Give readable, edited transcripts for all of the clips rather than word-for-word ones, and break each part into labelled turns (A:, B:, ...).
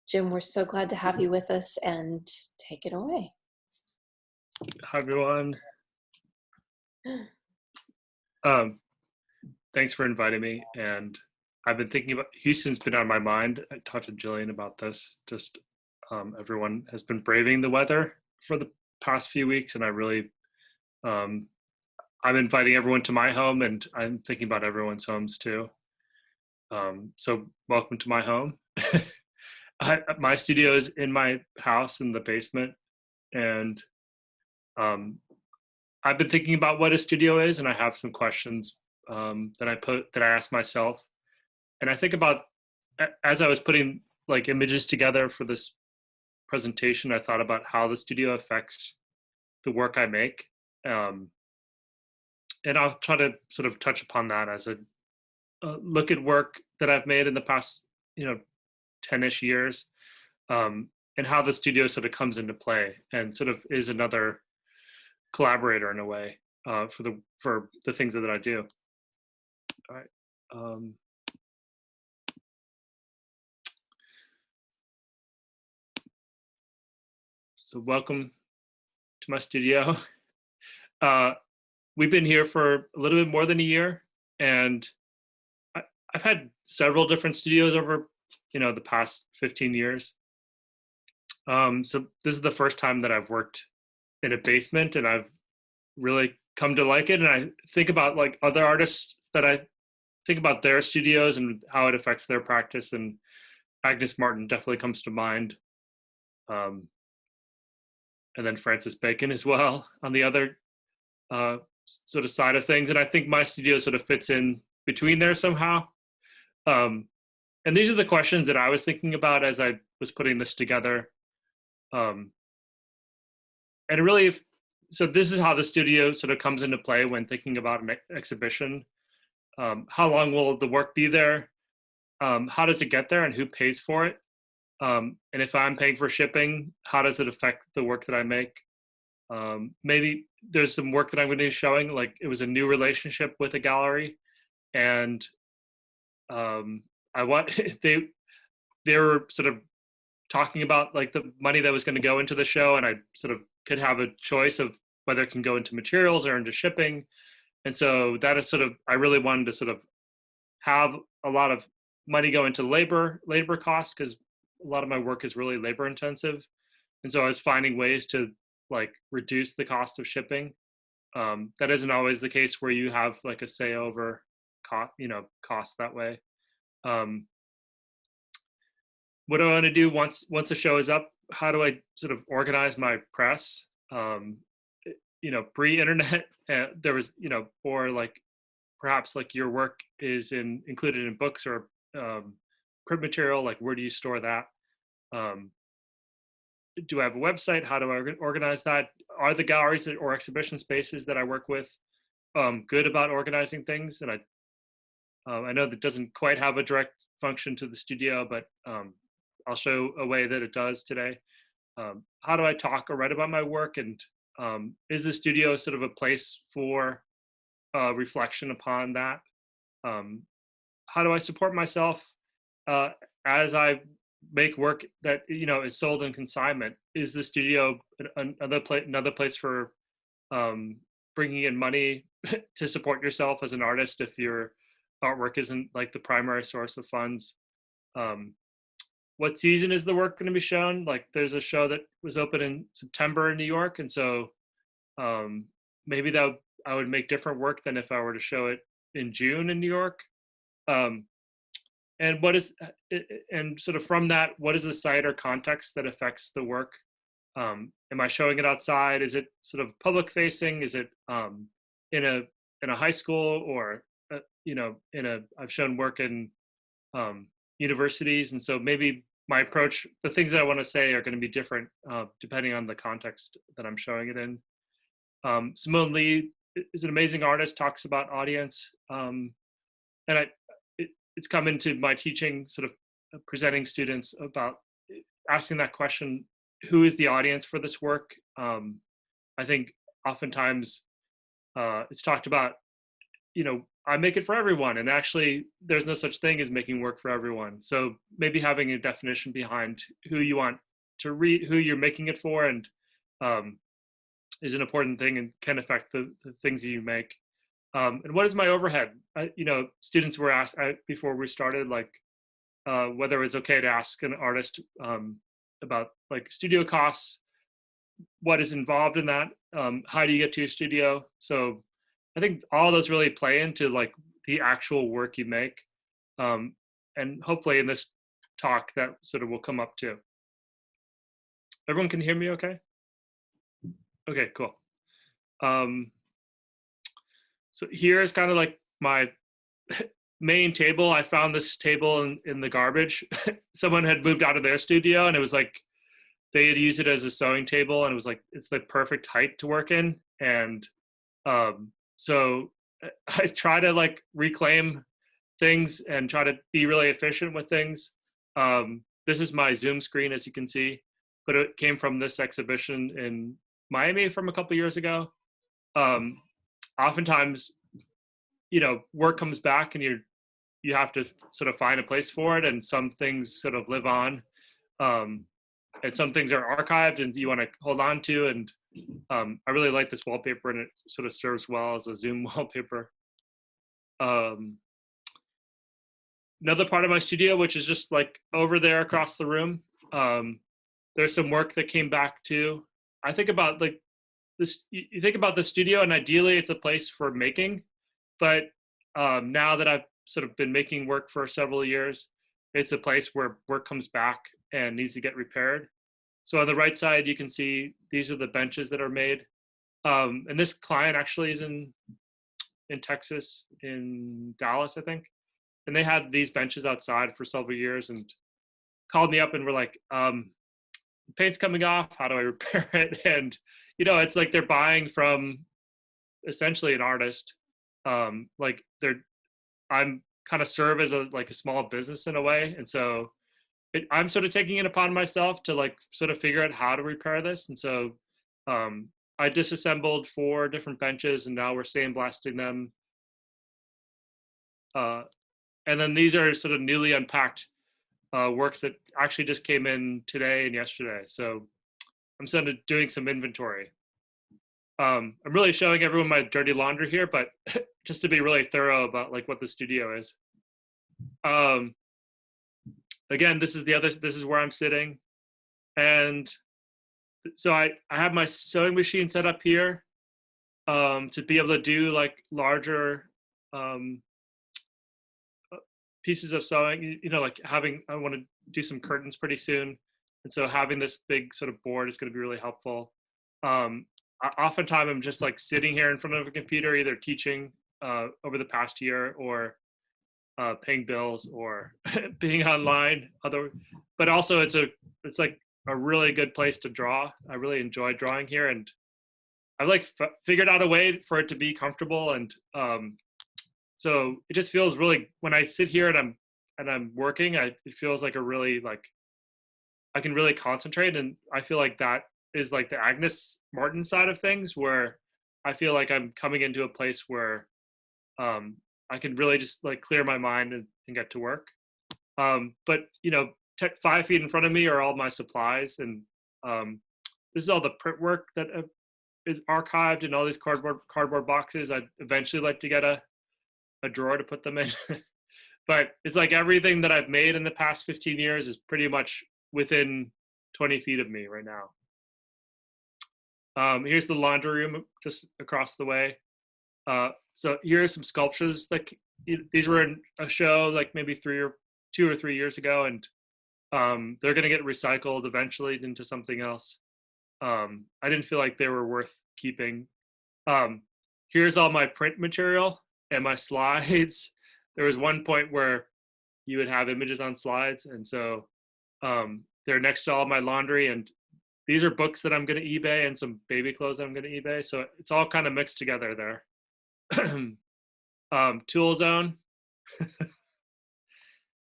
A: Jim, we're so glad to have you with us, and take it away.
B: Hi, everyone. Thanks for inviting me. And I've been thinking about, Houston's been on my mind. I talked to Jillian about this. Just everyone has been braving the weather for the past few weeks. And I'm inviting everyone to my home, and I'm thinking about everyone's homes too. So welcome to my home. My studio is in my house in the basement. And I've been thinking about what a studio is, and I have some questions that I ask myself. And I think about, as I was putting like images together for this presentation, I thought about how the studio affects the work I make. And I'll try to sort of touch upon that as a look at work that I've made in the past, 10-ish years, and how the studio sort of comes into play and sort of is another collaborator in a way for the things that I do. All right. So welcome to my studio. We've been here for a little bit more than a year, and I've had several different studios over, the past 15 years. So this is the first time that I've worked in a basement, and I've really come to like it. And I think about like other artists that I think about their studios and how it affects their practice, and Agnes Martin definitely comes to mind. And then Francis Bacon as well on the other sort of side of things. And I think my studio sort of fits in between there somehow. And these are the questions that I was thinking about as I was putting this together. And really, so this is how the studio sort of comes into play when thinking about an exhibition. How long will the work be there? How does it get there, and who pays for it? And if I'm paying for shipping, how does it affect the work that I make? Maybe there's some work that I'm going to be showing, like it was a new relationship with a gallery, and they were sort of talking about like the money that was going to go into the show, and I sort of could have a choice of whether it can go into materials or into shipping. And so that is sort of, I really wanted to sort of have a lot of money go into labor costs, because a lot of my work is really labor intensive. And so I was finding ways to like reduce the cost of shipping. That isn't always the case where you have like a say over cost that way. What do I want to do once the show is up? How do I sort of organize my press? Pre-internet, there was, or like perhaps like your work is included in books or print material, like where do you store that? Do I have a website? How do I organize that? Are the galleries or exhibition spaces that I work with good about organizing things? And I know that doesn't quite have a direct function to the studio, but I'll show a way that it does today. How do I talk or write about my work? And is the studio sort of a place for reflection upon that? How do I support myself as I make work that is sold in consignment? Is the studio another place for bringing in money to support yourself as an artist if your artwork isn't like the primary source of funds? What season is the work going to be shown? Like there's a show that was open in September in New York, and so maybe that I would make different work than if I were to show it in June in New York. And sort of from that, what is the site or context that affects the work? Am I showing it outside? Is it sort of public facing? Is it in a high school, or I've shown work in universities, and so maybe my approach, the things that I want to say are going to be different depending on the context that I'm showing it in. Simone Lee is an amazing artist, talks about audience, and it's come into my teaching, sort of presenting students about asking that question: who is the audience for this work? I think oftentimes it's talked about, I make it for everyone. And actually, there's no such thing as making work for everyone. So maybe having a definition behind who you want to read, who you're making it for, and is an important thing and can affect the things that you make. And what is my overhead? Students were asked before we started, like, whether it's okay to ask an artist about like studio costs, what is involved in that, how do you get to your studio? So I think all those really play into like the actual work you make. And hopefully in this talk that sort of will come up too. Everyone can hear me okay? Okay, cool. So here's kind of like my main table. I found this table in the garbage. Someone had moved out of their studio, and it was like they had used it as a sewing table, and it was like it's the perfect height to work in. And so I try to like reclaim things and try to be really efficient with things. This is my Zoom screen, as you can see, but it came from this exhibition in Miami from a couple years ago. Oftentimes, work comes back and you have to sort of find a place for it, and some things sort of live on, and some things are archived and you want to hold on to. And I really like this wallpaper, and it sort of serves well as a Zoom wallpaper. Another part of my studio, which is just like over there across the room, there's some work that came back too. I think about like this, you think about the studio, and ideally it's a place for making, but now that I've sort of been making work for several years, it's a place where work comes back and needs to get repaired. So on the right side, you can see these are the benches that are made. And this client actually is in Texas, in Dallas, I think. And they had these benches outside for several years and called me up and were like, paint's coming off, how do I repair it? And, it's like they're buying from essentially an artist. I'm kind of serve as a small business in a way. And so I'm sort of taking it upon myself to like sort of figure out how to repair this. And so I disassembled 4 different benches, and now we're sandblasting them. And then these are sort of newly unpacked works that actually just came in today and yesterday. So I'm sort of doing some inventory. I'm really showing everyone my dirty laundry here, but just to be really thorough about like what the studio is. Again, this is where I'm sitting. And so I have my sewing machine set up here to be able to do like larger pieces of sewing, I want to do some curtains pretty soon. And so having this big sort of board is going to be really helpful. Oftentimes I'm just like sitting here in front of a computer, either teaching over the past year or paying bills or being online. But also it's like a really good place to draw. I really enjoy drawing here, and I've like figured out a way for it to be comfortable. And so it just feels really, when I sit here and I'm working, it feels like a really like I can really concentrate. And I feel like that is like the Agnes Martin side of things, where I feel like I'm coming into a place where I can really just like clear my mind and get to work. But 5 feet in front of me are all my supplies, and this is all the print work that is archived in all these cardboard boxes. I'd eventually like to get a drawer to put them in. But it's like everything that I've made in the past 15 years is pretty much within 20 feet of me right now. Here's the laundry room just across the way. So here are some sculptures. Like these were in a show like maybe 2 or 3 years ago, and they're going to get recycled eventually into something else. I didn't feel like they were worth keeping. Here's all my print material and my slides. There was one point where you would have images on slides, and so they're next to all my laundry. And these are books that I'm going to eBay and some baby clothes that I'm going to eBay. So it's all kind of mixed together there. Tool zone.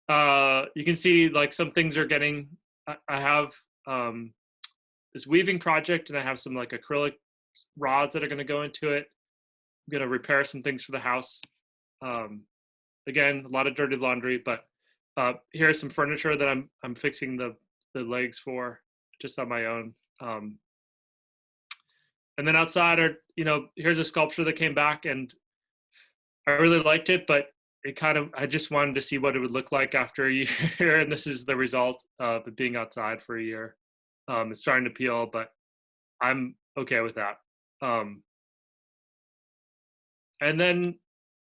B: You can see like some things are getting, I have this weaving project, and I have some like acrylic rods that are going to go into it. I'm going to repair some things for the house. Again, a lot of dirty laundry, but here's some furniture that I'm fixing the legs for just on my own. And then outside are, here's a sculpture that came back, and I really liked it, but I just wanted to see what it would look like after a year. And this is the result of it being outside for a year. It's starting to peel, but I'm okay with that. And then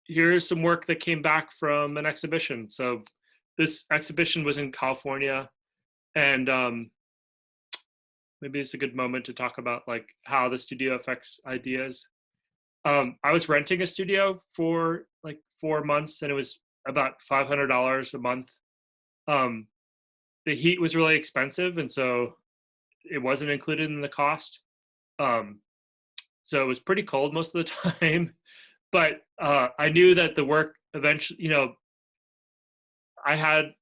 B: here's some work that came back from an exhibition. So this exhibition was in California, and maybe it's a good moment to talk about like how the studio affects ideas. I was renting a studio for like 4 months, and it was about $500 a month. The heat was really expensive, and so it wasn't included in the cost. So it was pretty cold most of the time. But I knew that the work eventually, I had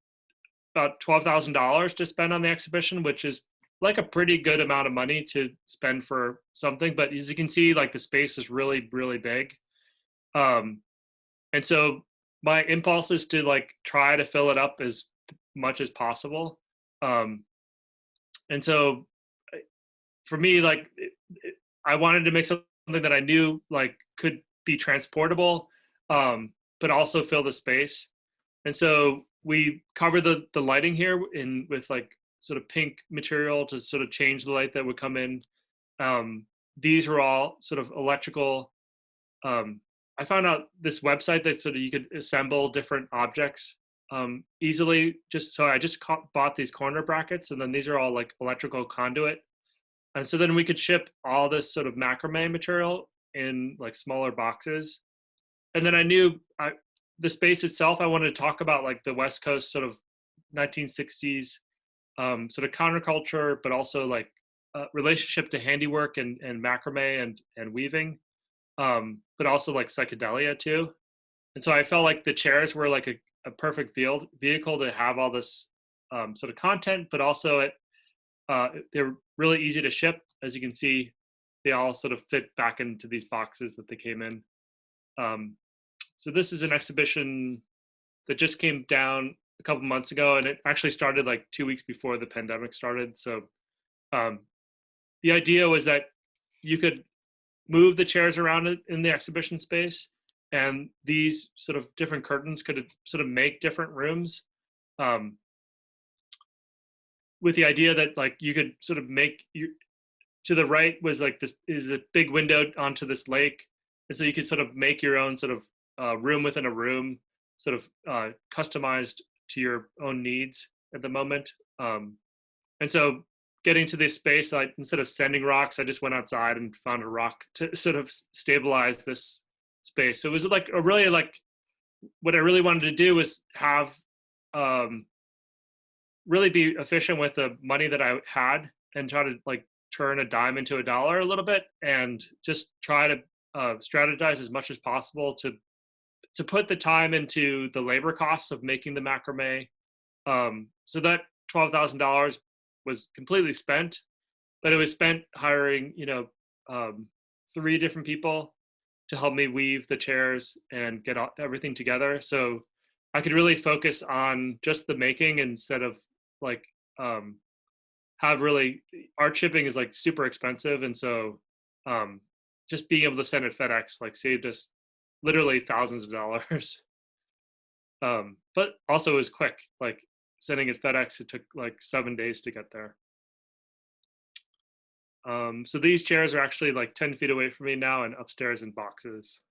B: about $12,000 to spend on the exhibition, which is like a pretty good amount of money to spend for something. But as you can see, like the space is really, really big. And so my impulse is to like try to fill it up as much as possible. And so for me, like I wanted to make something that I knew like could be transportable, but also fill the space. And so we cover the lighting here with like sort of pink material to sort of change the light that would come in. These were all sort of electrical. I found out this website that sort of you could assemble different objects easily. I just bought these corner brackets, and then these are all like electrical conduit. And so then we could ship all this sort of macrame material in like smaller boxes. And then I knew the space itself, I wanted to talk about like the West Coast sort of 1960s sort of counterculture, but also like relationship to handiwork and macrame and weaving, but also like psychedelia too. And so I felt like the chairs were like a perfect vehicle to have all this sort of content, but also they're really easy to ship. As you can see, they all sort of fit back into these boxes that they came in. So this is an exhibition that just came down a couple months ago, and it actually started like 2 weeks before the pandemic started. So the idea was that you could move the chairs around in the exhibition space, and these sort of different curtains could sort of make different rooms, with the idea that like you could sort of to the right was like this is a big window onto this lake, and so you could sort of make your own sort of room within a room, sort of customized to your own needs at the moment. And so getting to this space, instead of sending rocks, I just went outside and found a rock to sort of stabilize this space. So it was like what I really wanted to do was have really be efficient with the money that I had and try to like turn a dime into a dollar a little bit, and just try to strategize as much as possible to put the time into the labor costs of making the macrame. So that $12,000 was completely spent, but it was spent hiring, 3 different people to help me weave the chairs and get everything together. So I could really focus on just the making instead of like, art shipping is like super expensive. And so just being able to send it FedEx like saved us literally thousands of dollars. But also it was quick, like sending it FedEx, it took like 7 days to get there. So these chairs are actually like 10 feet away from me now and upstairs in boxes.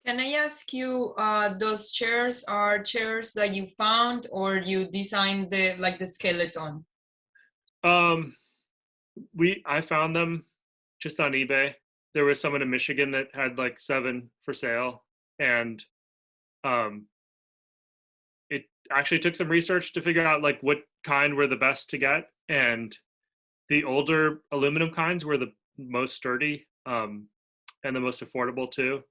C: Can I ask you, those chairs are chairs that you found, or you designed the skeleton?
B: I found them just on eBay. There was someone in Michigan that had like 7 for sale, and it actually took some research to figure out like what kind were the best to get, and the older aluminum kinds were the most sturdy and the most affordable too.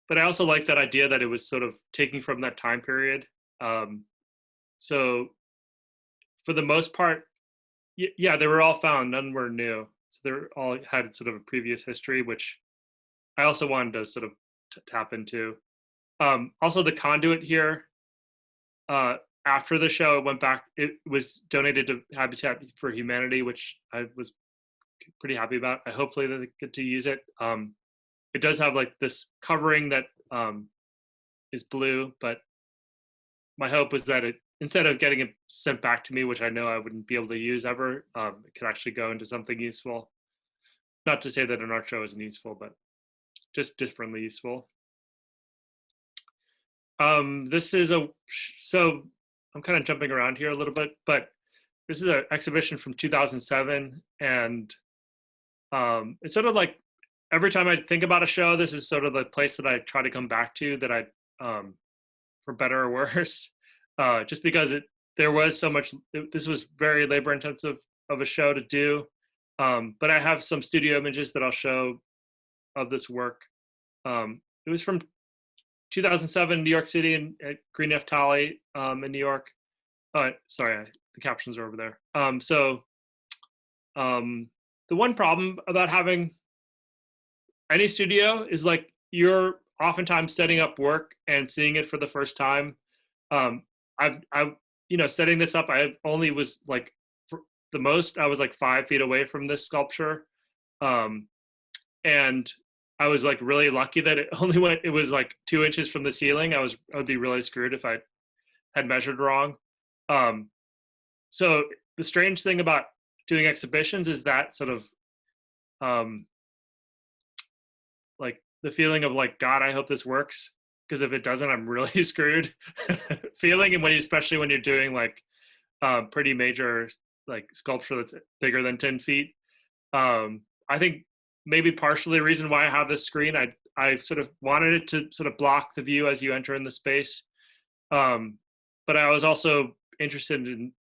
B: But I also like that idea that it was sort of taking from that time period. So for the most part, yeah, they were all found. None were new. So they all had sort of a previous history, which I also wanted to sort of tap into. Also, the conduit here, after the show, it went back. It was donated to Habitat for Humanity, which I was pretty happy about. I hopefully that they get to use it. It does have like this covering that is blue, but my hope was that it, instead of getting it sent back to me, which I know I wouldn't be able to use ever, it could actually go into something useful. Not to say that an art show isn't useful, but just differently useful. This is so I'm kind of jumping around here a little bit, but this is an exhibition from 2007, and it's sort of like every time I think about a show, this is sort of the place that I try to come back to, that I, for better or worse, just because there was so much. This was very labor intensive of a show to do, but I have some studio images that I'll show of this work. It was from 2007, New York City, and at Green Nathalie in New York. Sorry, the captions are over there. The one problem about having any studio is like you're oftentimes setting up work and seeing it for the first time. Setting this up, I only was like, for the most, I was like 5 feet away from this sculpture. And I was like really lucky that it was like 2 inches from the ceiling. I would be really screwed if I had measured wrong. So the strange thing about doing exhibitions is that sort of like the feeling of like, God, I hope this works, because if it doesn't, I'm really screwed feeling. And especially when you're doing like pretty major like sculpture that's bigger than 10 feet. I think maybe partially the reason why I have this screen, I sort of wanted it to sort of block the view as you enter in the space. But I was also interested in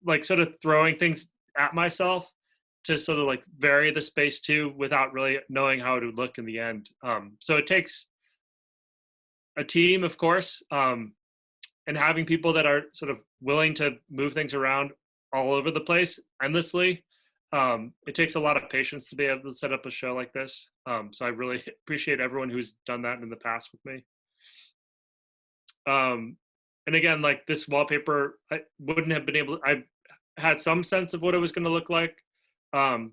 B: like sort of throwing things at myself to sort of like vary the space too, without really knowing how it would look in the end. So it takes a team, of course, and having people that are sort of willing to move things around all over the place endlessly. It takes a lot of patience to be able to set up a show like this. So I really appreciate everyone who's done that in the past with me. And again, like this wallpaper, I wouldn't have been able to, I had some sense of what it was going to look like.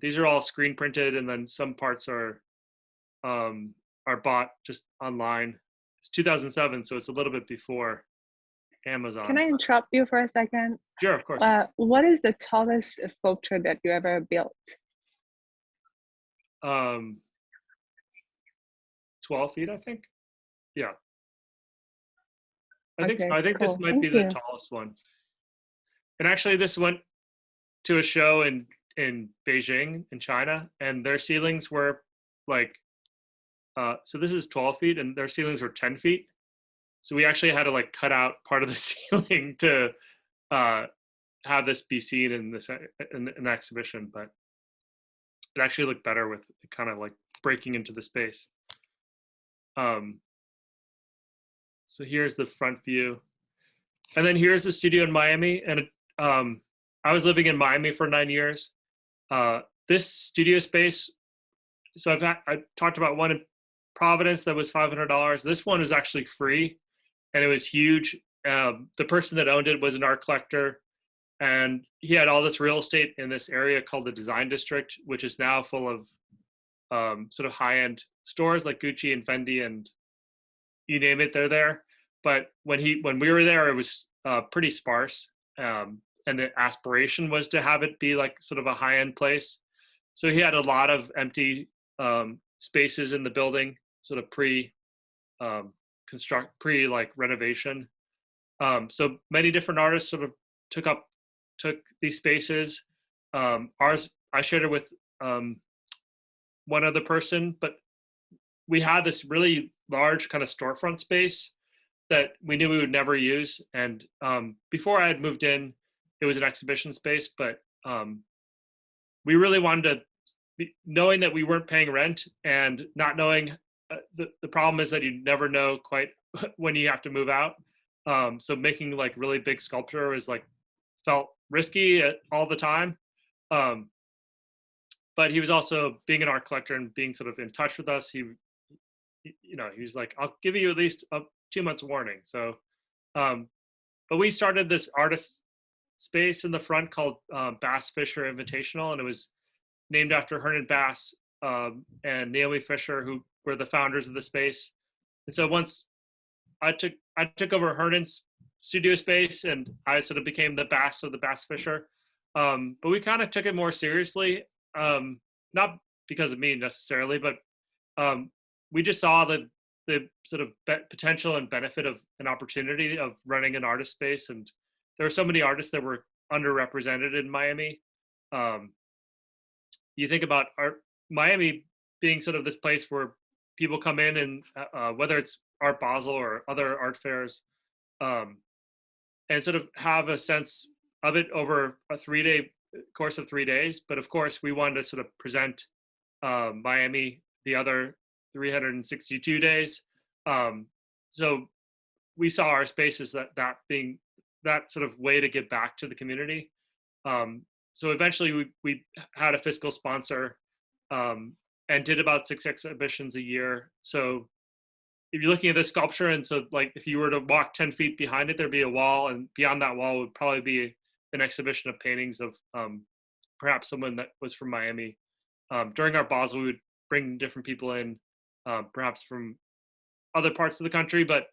B: These are all screen printed, and then some parts are bought just online. It's 2007, so it's a little bit before Amazon.
D: Can I interrupt you for a second?
B: Sure, of course.
D: What is the tallest sculpture that you ever built?
B: 12 feet, I think. Yeah. I think
D: cool.
B: this might be the tallest one. And actually, this went to a show in Beijing in China, and their ceilings were like, so this is 12 feet, and their ceilings were 10 feet. So we actually had to like cut out part of the ceiling to have this be seen in an exhibition, but it actually looked better with kind of like breaking into the space. So here's the front view, and then here's the studio in Miami. And I was living in Miami for 9 years. This studio space, so I talked about one in Providence that was $500. This one is actually free, and it was huge. The person that owned it was an art collector, and he had all this real estate in this area called the Design District, which is now full of sort of high-end stores like Gucci and Fendi, and you name it, they're there. But when we were there, it was pretty sparse, and the aspiration was to have it be like sort of a high-end place. So he had a lot of empty spaces in the building, sort of pre like renovation. So many different artists sort of took these spaces. Ours, I shared it with one other person, but we had this really large kind of storefront space that we knew we would never use. And before I had moved in, it was an exhibition space, but we really wanted to, knowing that we weren't paying rent and not knowing, the problem is that you never know quite when you have to move out. So making like really big sculpture is like, felt risky all the time. But he was also, being an art collector and being sort of in touch with us, he was like, I'll give you at least 2 months warning. So, but we started this artist space in the front called Bass Fisher Invitational, and it was named after Hernan Bass and Naomi Fisher, who were the founders of the space. And so once I took over Hernan's studio space, and I sort of became the Bass of the Bass Fisher. But we kind of took it more seriously, not because of me necessarily, but we just saw the sort of potential and benefit of an opportunity of running an artist space. And there were so many artists that were underrepresented in Miami. You think about Miami being sort of this place where people come in and whether it's Art Basel or other art fairs, and sort of have a sense of it over a 3-day course of 3 days. But of course, we wanted to sort of present Miami the other 362 days. So we saw our space as that being that sort of way to give back to the community. So eventually we had a fiscal sponsor and did about 6 exhibitions a year. So if you're looking at this sculpture, and so like if you were to walk 10 feet behind it, there'd be a wall, and beyond that wall would probably be an exhibition of paintings of perhaps someone that was from Miami. During our Basel, we would bring different people in, perhaps from other parts of the country, but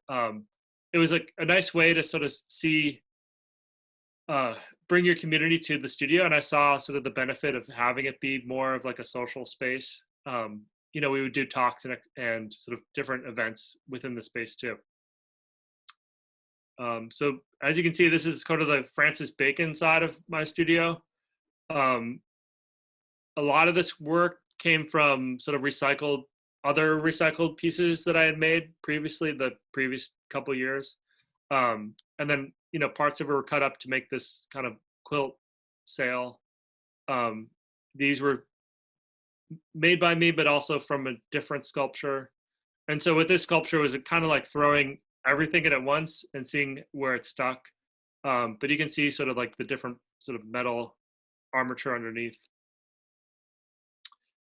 B: it was like a nice way to sort of see, bring your community to the studio. And I saw sort of the benefit of having it be more of like a social space. We would do talks and sort of different events within the space too. So as you can see, this is kind of the Francis Bacon side of my studio. A lot of this work came from sort of other recycled pieces that I had made previously, the previous couple years. And then, parts of it were cut up to make this kind of quilt sail. These were made by me, but also from a different sculpture. And so with this sculpture, it was kind of like throwing everything in at once and seeing where it stuck. But you can see sort of like the different sort of metal armature underneath.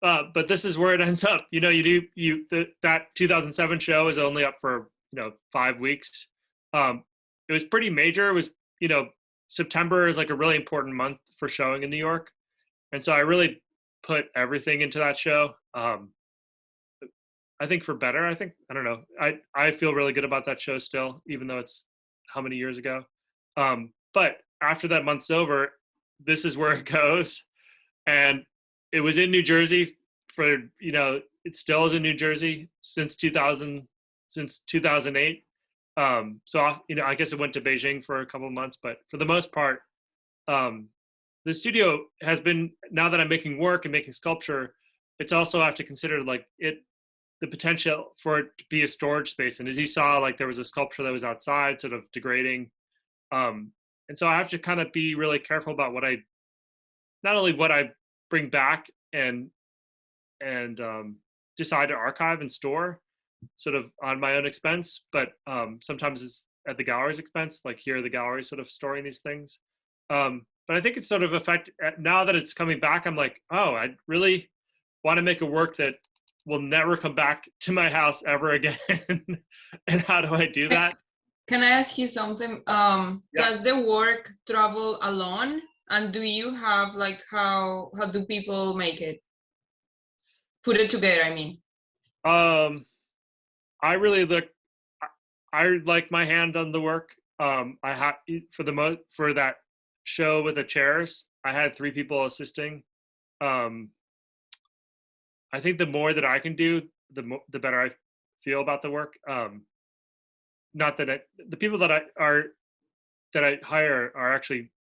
B: But this is where it ends up. That 2007 show is only up for 5 weeks. It was pretty major. It was September is like a really important month for showing in New York, and so I really put everything into that show. I think for better. I don't know. I feel really good about that show still, even though it's how many years ago. But after that month's over, this is where it goes, and it was in New Jersey for, it still is in New Jersey since 2008. So, I guess it went to Beijing for a couple of months, but for the most part, the studio has been, now that I'm making work and making sculpture, it's also I have to consider the potential for it to be a storage space. And as you saw, like there was a sculpture that was outside sort of degrading. And so I have to kind of be really careful about not only what I bring back and decide to archive and store sort of on my own expense, but sometimes it's at the gallery's expense, like here the gallery sort of storing these things. But I think it's sort of now that it's coming back, I'm like, oh, I really want to make a work that will never come back to my house ever again. And how do I do that?
C: Can I ask you something? Does the work travel alone? And do you have like, how do people make it? Put it together, I mean.
B: I like my hand on the work. I had for that show with the chairs, I had 3 people assisting. I think the more that I can do, the better I feel about the work. Not that the people that I hire are actually,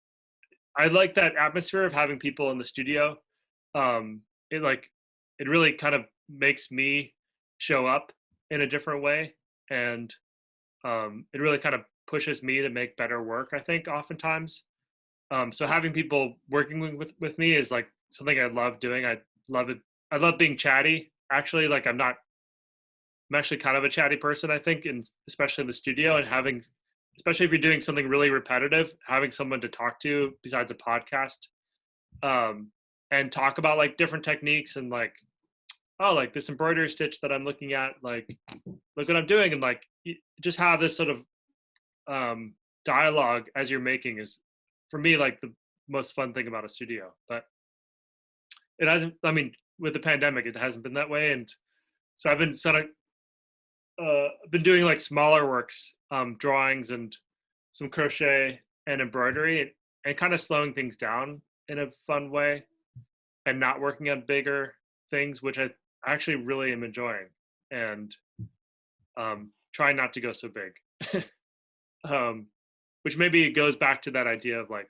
B: I like that atmosphere of having people in the studio. It really kind of makes me show up in a different way, and it really kind of pushes me to make better work, I think, oftentimes. So having people working with me is like something I love doing. I love it. I love being chatty. Actually, like I'm actually kind of a chatty person, I think, and especially in the studio, and especially if you're doing something really repetitive, having someone to talk to besides a podcast, and talk about like different techniques and like oh, like this embroidery stitch that I'm looking at, like, look what I'm doing. And like, just have this sort of dialogue as you're making is, for me, like the most fun thing about a studio. But it hasn't, I mean, with the pandemic, it hasn't been that way. And so I've been sort of, been doing like smaller works, drawings and some crochet and embroidery, and kind of slowing things down in a fun way and not working on bigger things, which I actually really am enjoying, and trying not to go so big. Which maybe goes back to that idea of like,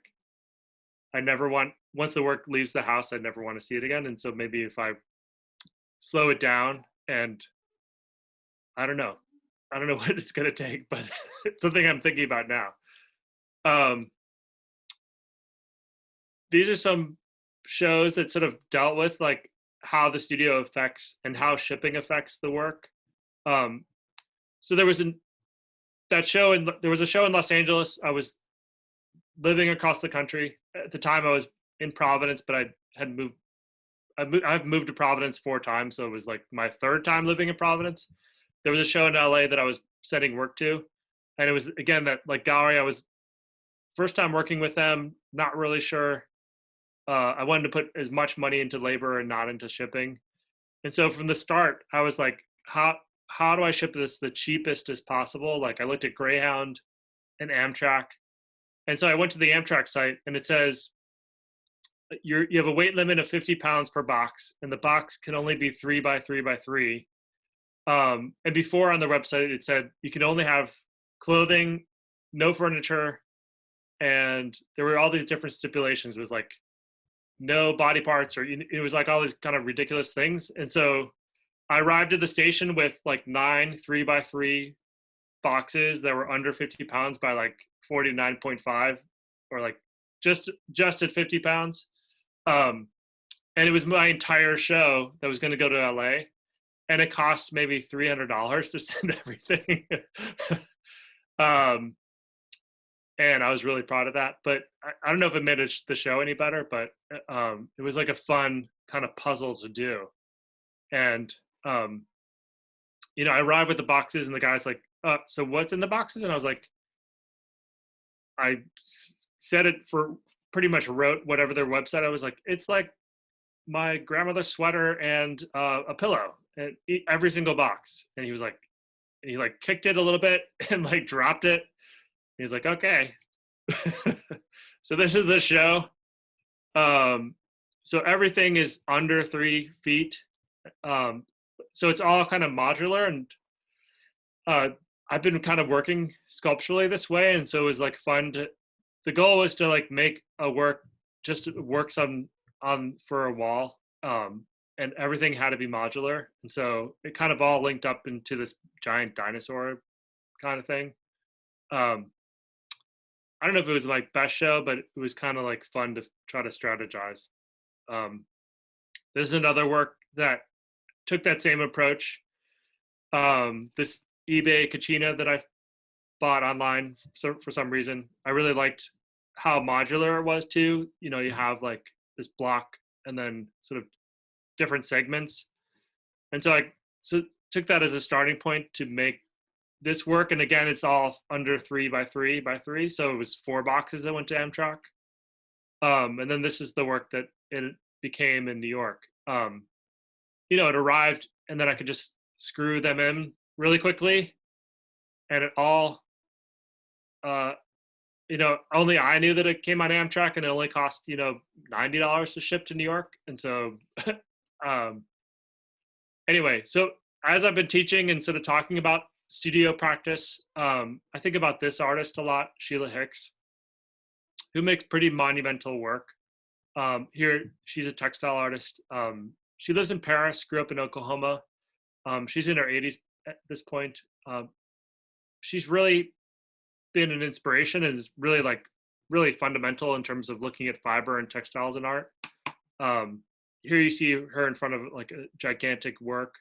B: I never want, once the work leaves the house, I never want to see it again. And so maybe if I slow it down, and I don't know what it's going to take, but it's something I'm thinking about now. These are some shows that sort of dealt with like how the studio affects and how shipping affects the work. So there was a show in Los Angeles. I was living across the country at the time. I was in Providence, but I've moved to Providence 4 times, so it was like my 3rd time living in Providence. There was a show in LA that I was sending work to, and it was, again, that like gallery. I was first time working with them, not really sure. I wanted to put as much money into labor and not into shipping. And so from the start, I was like, how do I ship this the cheapest as possible? Like I looked at Greyhound and Amtrak. And so I went to the Amtrak site, and it says, you have a weight limit of 50 pounds per box, and the box can only be 3 by 3 by 3. And before on the website, it said you can only have clothing, no furniture, and there were all these different stipulations. It was like no body parts, or it was like all these kind of ridiculous things. And so I arrived at the station with like 9 3 by 3 boxes that were under 50 pounds by like 49.5, or like just at 50 pounds. And it was my entire show that was going to go to LA, and it cost maybe $300 to send everything. And I was really proud of that, but I don't know if it made the show any better, but it was like a fun kind of puzzle to do. And I arrived with the boxes, and the guy's like, so what's in the boxes? And I was like, I said it for pretty much wrote whatever their website. I was like, it's like my grandmother's sweater and a pillow, and every single box. And he was like, and he like kicked it a little bit and like dropped it. He's like, okay. So this is the show. So everything is under 3 feet. So it's all kind of modular, and I've been kind of working sculpturally this way. And so it was like fun the goal was to like make a work, just works on for a wall. And everything had to be modular. And so it kind of all linked up into this giant dinosaur kind of thing. I don't know if it was my best show, but it was kind of like fun to try to strategize. This is another work that took that same approach. This eBay Kachina that I bought online for some reason. I really liked how modular it was too. You have like this block and then sort of different segments. And so I took that as a starting point to make this work. And again, it's all under 3 by 3 by 3. So it was 4 boxes that went to Amtrak. And then this is the work that it became in New York. It arrived, and then I could just screw them in really quickly. And it all, only I knew that it came on Amtrak, and it only cost, $90 to ship to New York. And so, anyway, so as I've been teaching and sort of talking about studio practice, I think about this artist a lot, Sheila Hicks, who makes pretty monumental work. Here, she's a textile artist. She lives in Paris, grew up in Oklahoma. She's in her 80s at this point. She's really been an inspiration, and is really fundamental in terms of looking at fiber and textiles in art. Here you see her in front of like a gigantic work.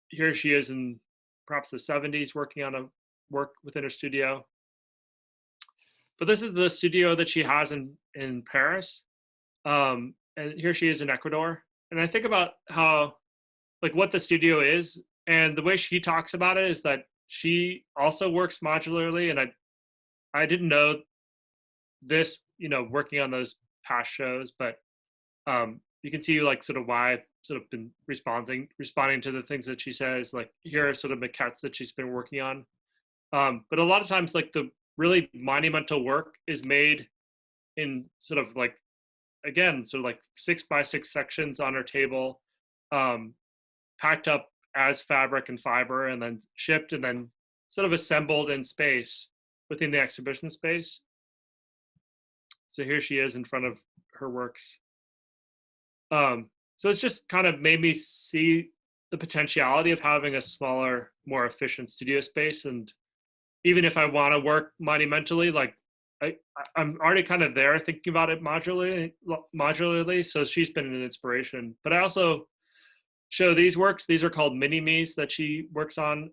B: Here she is in perhaps the 70s working on a work within her studio. But this is the studio that she has in Paris. And here she is in Ecuador. and I think about how, like, what the studio is, and the way she talks about it is that she also works modularly, and I didn't know this, working on those past shows, but you can see like sort of why I've sort of been responding to the things that she says. Like, here are sort of maquettes that she's been working on. But a lot of times, like, the really monumental work is made in sort of like, again, sort of like 6x6 sections on her table, packed up as fabric and fiber, and then shipped, and then sort of assembled in space within the exhibition space. So here she is in front of her works. So it's just kind of made me see the potentiality of having a smaller, more efficient studio space. And even if I want to work monumentally, like, I'm already kind of there thinking about it modularly. So she's been an inspiration. But I also show these works. These are called mini-me's that she works on.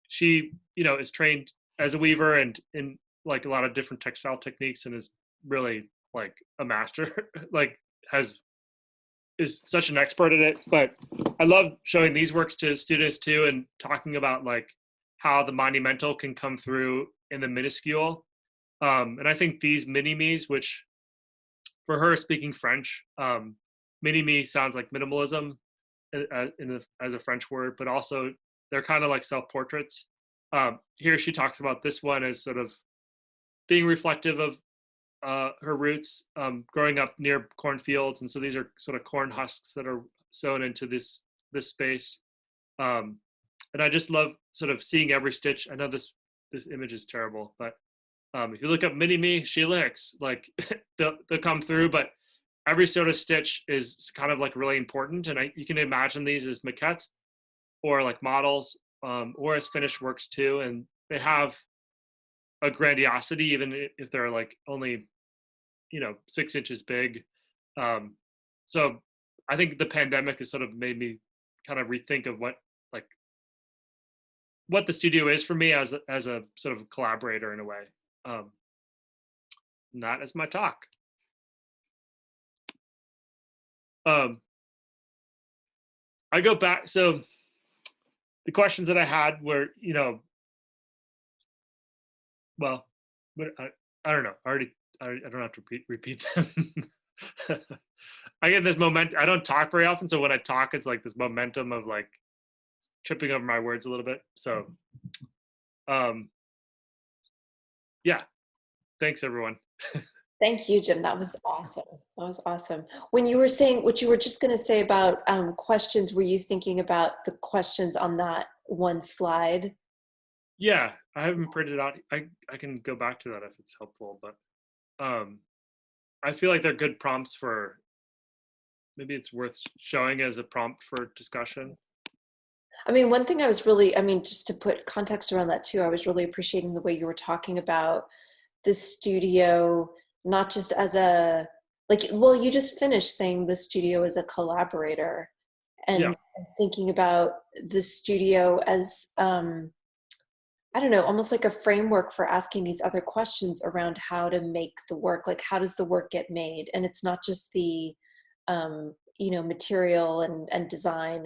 B: She, is trained as a weaver and in like a lot of different textile techniques, and is really like a master, like is such an expert at it. But I love showing these works to students too, and talking about like how the monumental can come through in the minuscule. And I think these mini-me's, which for her, speaking French, mini-me sounds like minimalism as a French word, but also they're kind of like self-portraits. Here she talks about this one as sort of being reflective of her roots, growing up near cornfields, and so these are sort of corn husks that are sewn into this space. And I just love sort of seeing every stitch. I know this image is terrible, but if you look up mini-me, Sheila Hicks, like they'll come through, but every sort of stitch is kind of like really important. And you can imagine these as maquettes or like models, or as finished works too. And they have a grandiosity, even if they're like only, 6 inches big. So I think the pandemic has sort of made me kind of rethink of what the studio is for me as a sort of collaborator in a way. And that is my talk. I go back, so the questions that I had were, well, but I don't know. I don't have to repeat them. I get this momentum. I don't talk very often, so when I talk, it's like this momentum of like tripping over my words a little bit. So, yeah. Thanks, everyone.
A: Thank you, Jim. That was awesome. That was awesome. When you were saying what you were just going to say about questions, were you thinking about the questions on that one slide?
B: Yeah, I haven't printed out. I can go back to that if it's helpful, but I feel like they're good prompts for, maybe it's worth showing as a prompt for discussion.
A: I mean, one thing I was really, just to put context around that too, I was really appreciating the way you were talking about the studio, not just as you just finished saying the studio as a collaborator, and thinking about the studio as, I don't know, almost like a framework for asking these other questions around how to make the work. Like, how does the work get made? And it's not just the, material and design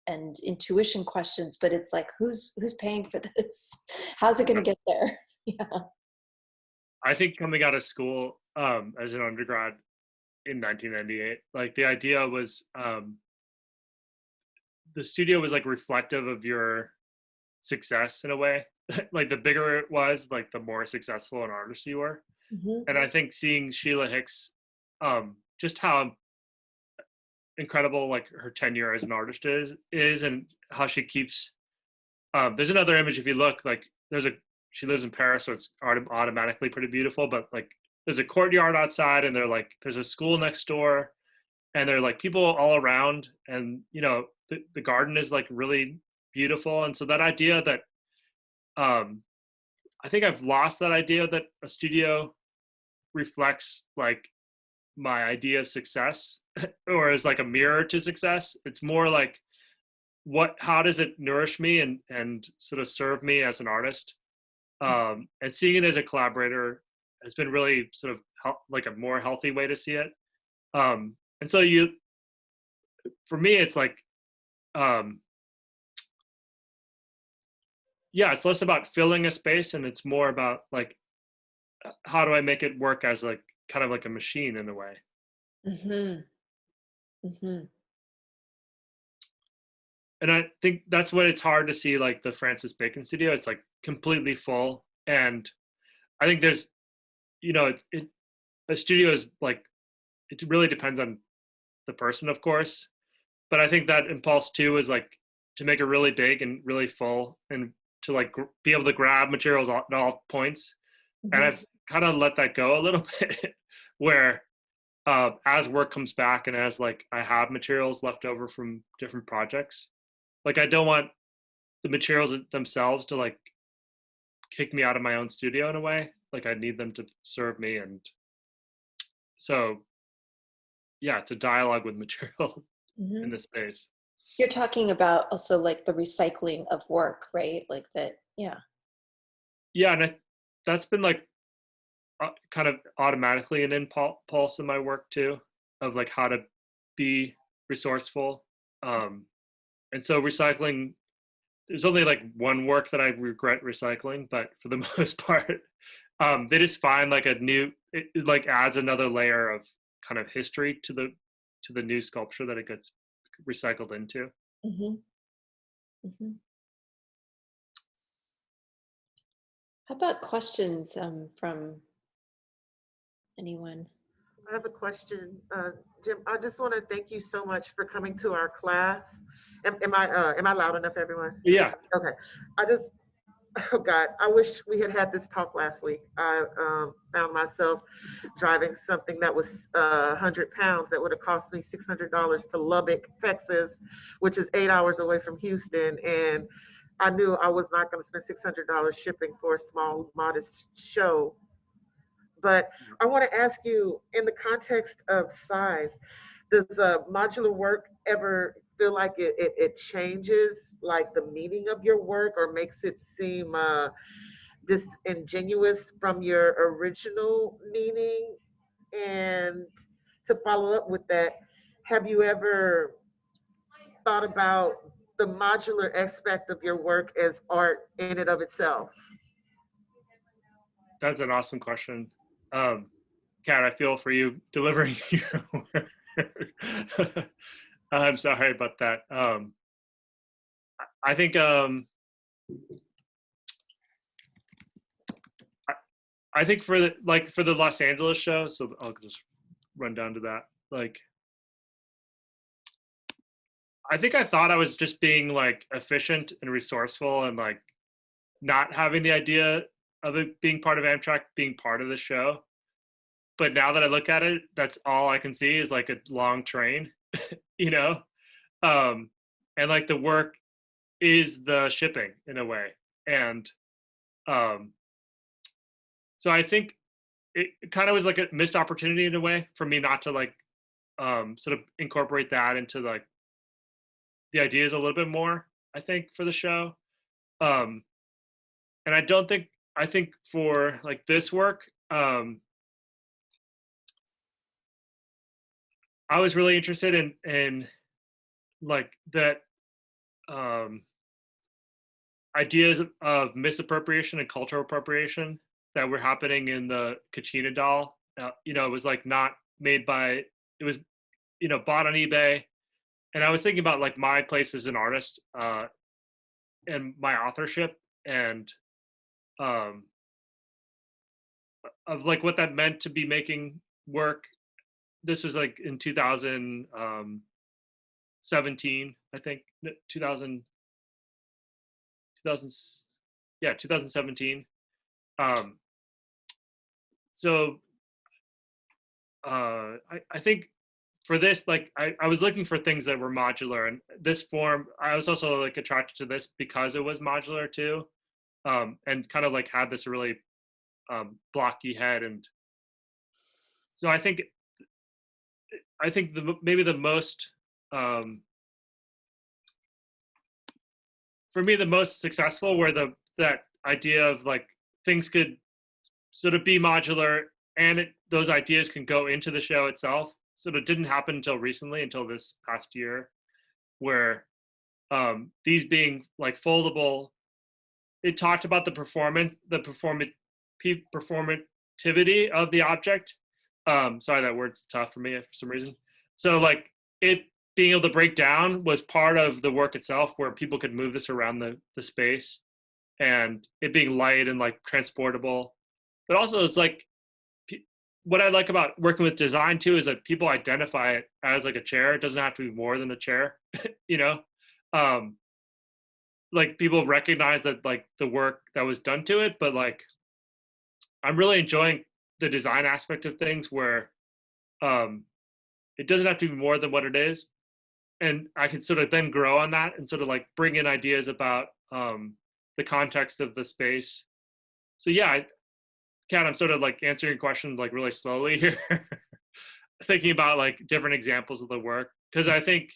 A: and intuition questions, but it's like, who's paying for this? How's it going to get there? Yeah.
B: I think coming out of school as an undergrad in 1998, like the idea was the studio was like reflective of your success in a way. Like the bigger it was, like the more successful an artist you were. Mm-hmm. And I think seeing Sheila Hicks, just how incredible like her tenure as an artist is and how she keeps, there's another image, if you look, like she lives in Paris, so it's automatically pretty beautiful, but like there's a courtyard outside, and there's a school next door, and there are like people all around, and the garden is like really beautiful. And so that idea that I think I've lost that idea that a studio reflects like my idea of success or is like a mirror to success. It's more like how does it nourish me and sort of serve me as an artist? And seeing it as a collaborator has been really sort of like a more healthy way to see it. And so for me, it's like, yeah, it's less about filling a space and it's more about like, how do I make it work as like kind of like a machine in a way. And I think that's what it's hard to see, like the Francis Bacon studio. It's like completely full. And I think there's, you know, a studio is like, it really depends on the person, of course. But I think that impulse too is like to make it really big and really full and to like be able to grab materials at all points. And I've kind of let that go a little bit where as work comes back and as like I have materials left over from different projects, like I don't want the materials themselves to like kick me out of my own studio in a way. Like I need them to serve me. And so, yeah, it's a dialogue with material in this space.
A: You're talking about also like the recycling of work, right? Like that, yeah. Yeah,
B: and that's been like kind of automatically an impulse in my work too, of like how to be resourceful. And so recycling, there's only like one work that I regret recycling, but for the most part, they just find like it like adds another layer of kind of history to the new sculpture that it gets recycled into.
A: How about questions from anyone?
E: I have a question, Jim. I just want to thank you so much for coming to our class. Am I loud enough, everyone?
B: Yeah.
E: Okay. Oh God, I wish we had this talk last week. I found myself driving something that was 100 pounds that would have cost me $600 to Lubbock, Texas, which is 8 hours away from Houston. And I knew I was not going to spend $600 shipping for a small, modest show. But I want to ask you, in the context of size, does modular work ever feel like it changes like the meaning of your work or makes it seem disingenuous from your original meaning? And to follow up with that, have you ever thought about the modular aspect of your work as art in and of itself?
B: That's an awesome question. Kat, I feel for you delivering your work. I'm sorry about that. I think I think for the Los Angeles show, so I'll just run down to that. Like, I think I thought I was just being like efficient and resourceful and like not having the idea of it being part of Amtrak, being part of the show. But now that I look at it, that's all I can see is like a long train, you know? And like the work is the shipping in a way. And so I think it kind of was like a missed opportunity in a way for me not to like sort of incorporate that into like the ideas a little bit more, I think, for the show. And I think for like this work, I was really interested in like that ideas of misappropriation and cultural appropriation that were happening in the Kachina doll. You know, it was like not made by, it was, you know, bought on eBay. And I was thinking about like my place as an artist and my authorship and of like what that meant to be making work. This was like in 2017, I think, 2017. So I think for this, like I was looking for things that were modular, and this form, I was also like attracted to this because it was modular too, and kind of like had this really blocky head. And so I think maybe the most for me, the most successful were that idea of like things could sort of be modular and those ideas can go into the show itself. sort of didn't happen until recently, until this past year, where these being like foldable, it talked about the performativity of the object. Sorry, that word's tough for me for some reason. So like it being able to break down was part of the work itself, where people could move this around the space, and it being light and like transportable. But also it's like, what I like about working with design too is that people identify it as like a chair. It doesn't have to be more than a chair, you know? Like people recognize that like the work that was done to it, but like I'm really enjoying the design aspect of things where it doesn't have to be more than what it is. And I can sort of then grow on that and sort of like bring in ideas about the context of the space. So yeah, Kat, I'm sort of like answering your question like really slowly here, thinking about like different examples of the work, because I think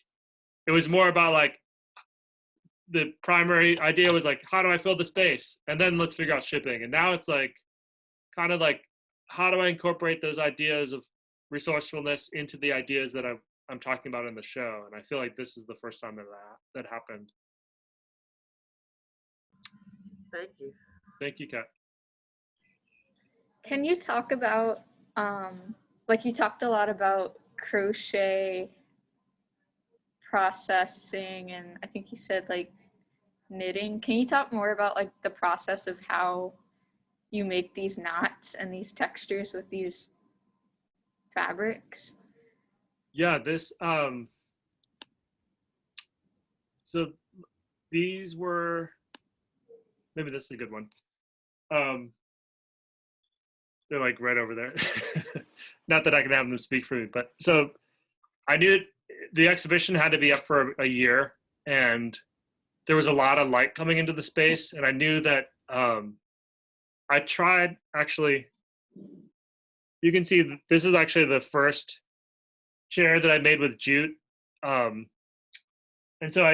B: it was more about like the primary idea was like, how do I fill the space? And then let's figure out shipping. And now it's like, kind of like, how do I incorporate those ideas of resourcefulness into the ideas that I'm talking about in the show? And I feel like this is the first time that happened.
E: Thank you.
B: Thank you, Kat.
F: Can you talk about, like you talked a lot about crochet processing, and I think you said like knitting. Can you talk more about like the process of how you make these knots and these textures with these fabrics?
B: Yeah, this, so these were, maybe this is a good one. They're like right over there. Not that I can have them speak for me, but so I knew the exhibition had to be up for a year, and there was a lot of light coming into the space. And I knew that I tried, actually, you can see this is actually the first chair that I made with jute. And so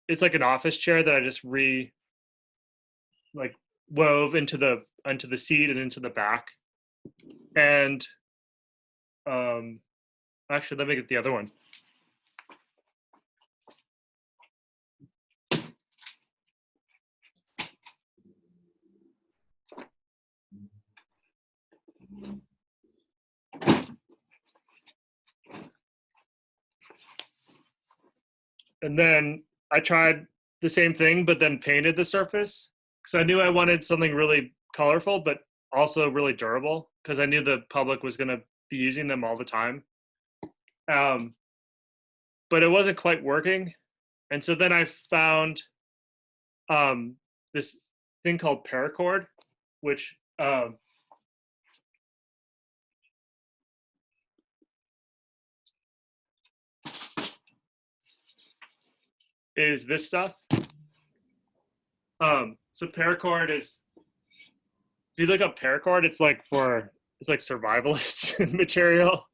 B: it's like an office chair that I just wove into the seat and into the back. And actually, let me get the other one. And then I tried the same thing, but then painted the surface, because I knew I wanted something really colorful, but also really durable, because I knew the public was going to be using them all the time. But it wasn't quite working. And so then I found this thing called Paracord, which is this stuff. So Paracord is, if you look up Paracord, it's like survivalist material.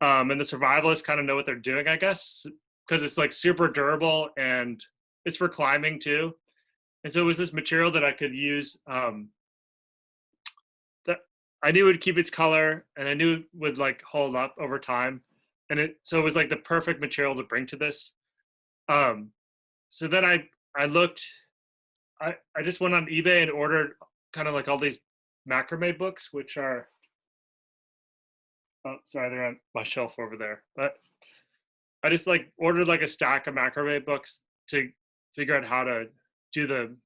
B: And the survivalists kind of know what they're doing, I guess, because it's like super durable and it's for climbing too. And so it was this material that I could use that I knew would keep its color, and I knew would like hold up over time. And so it was like the perfect material to bring to this. So then I looked, I just went on eBay and ordered kind of like all these macrame books, which are, oh, sorry, they're on my shelf over there. But I just like ordered like a stack of macrame books to figure out how to do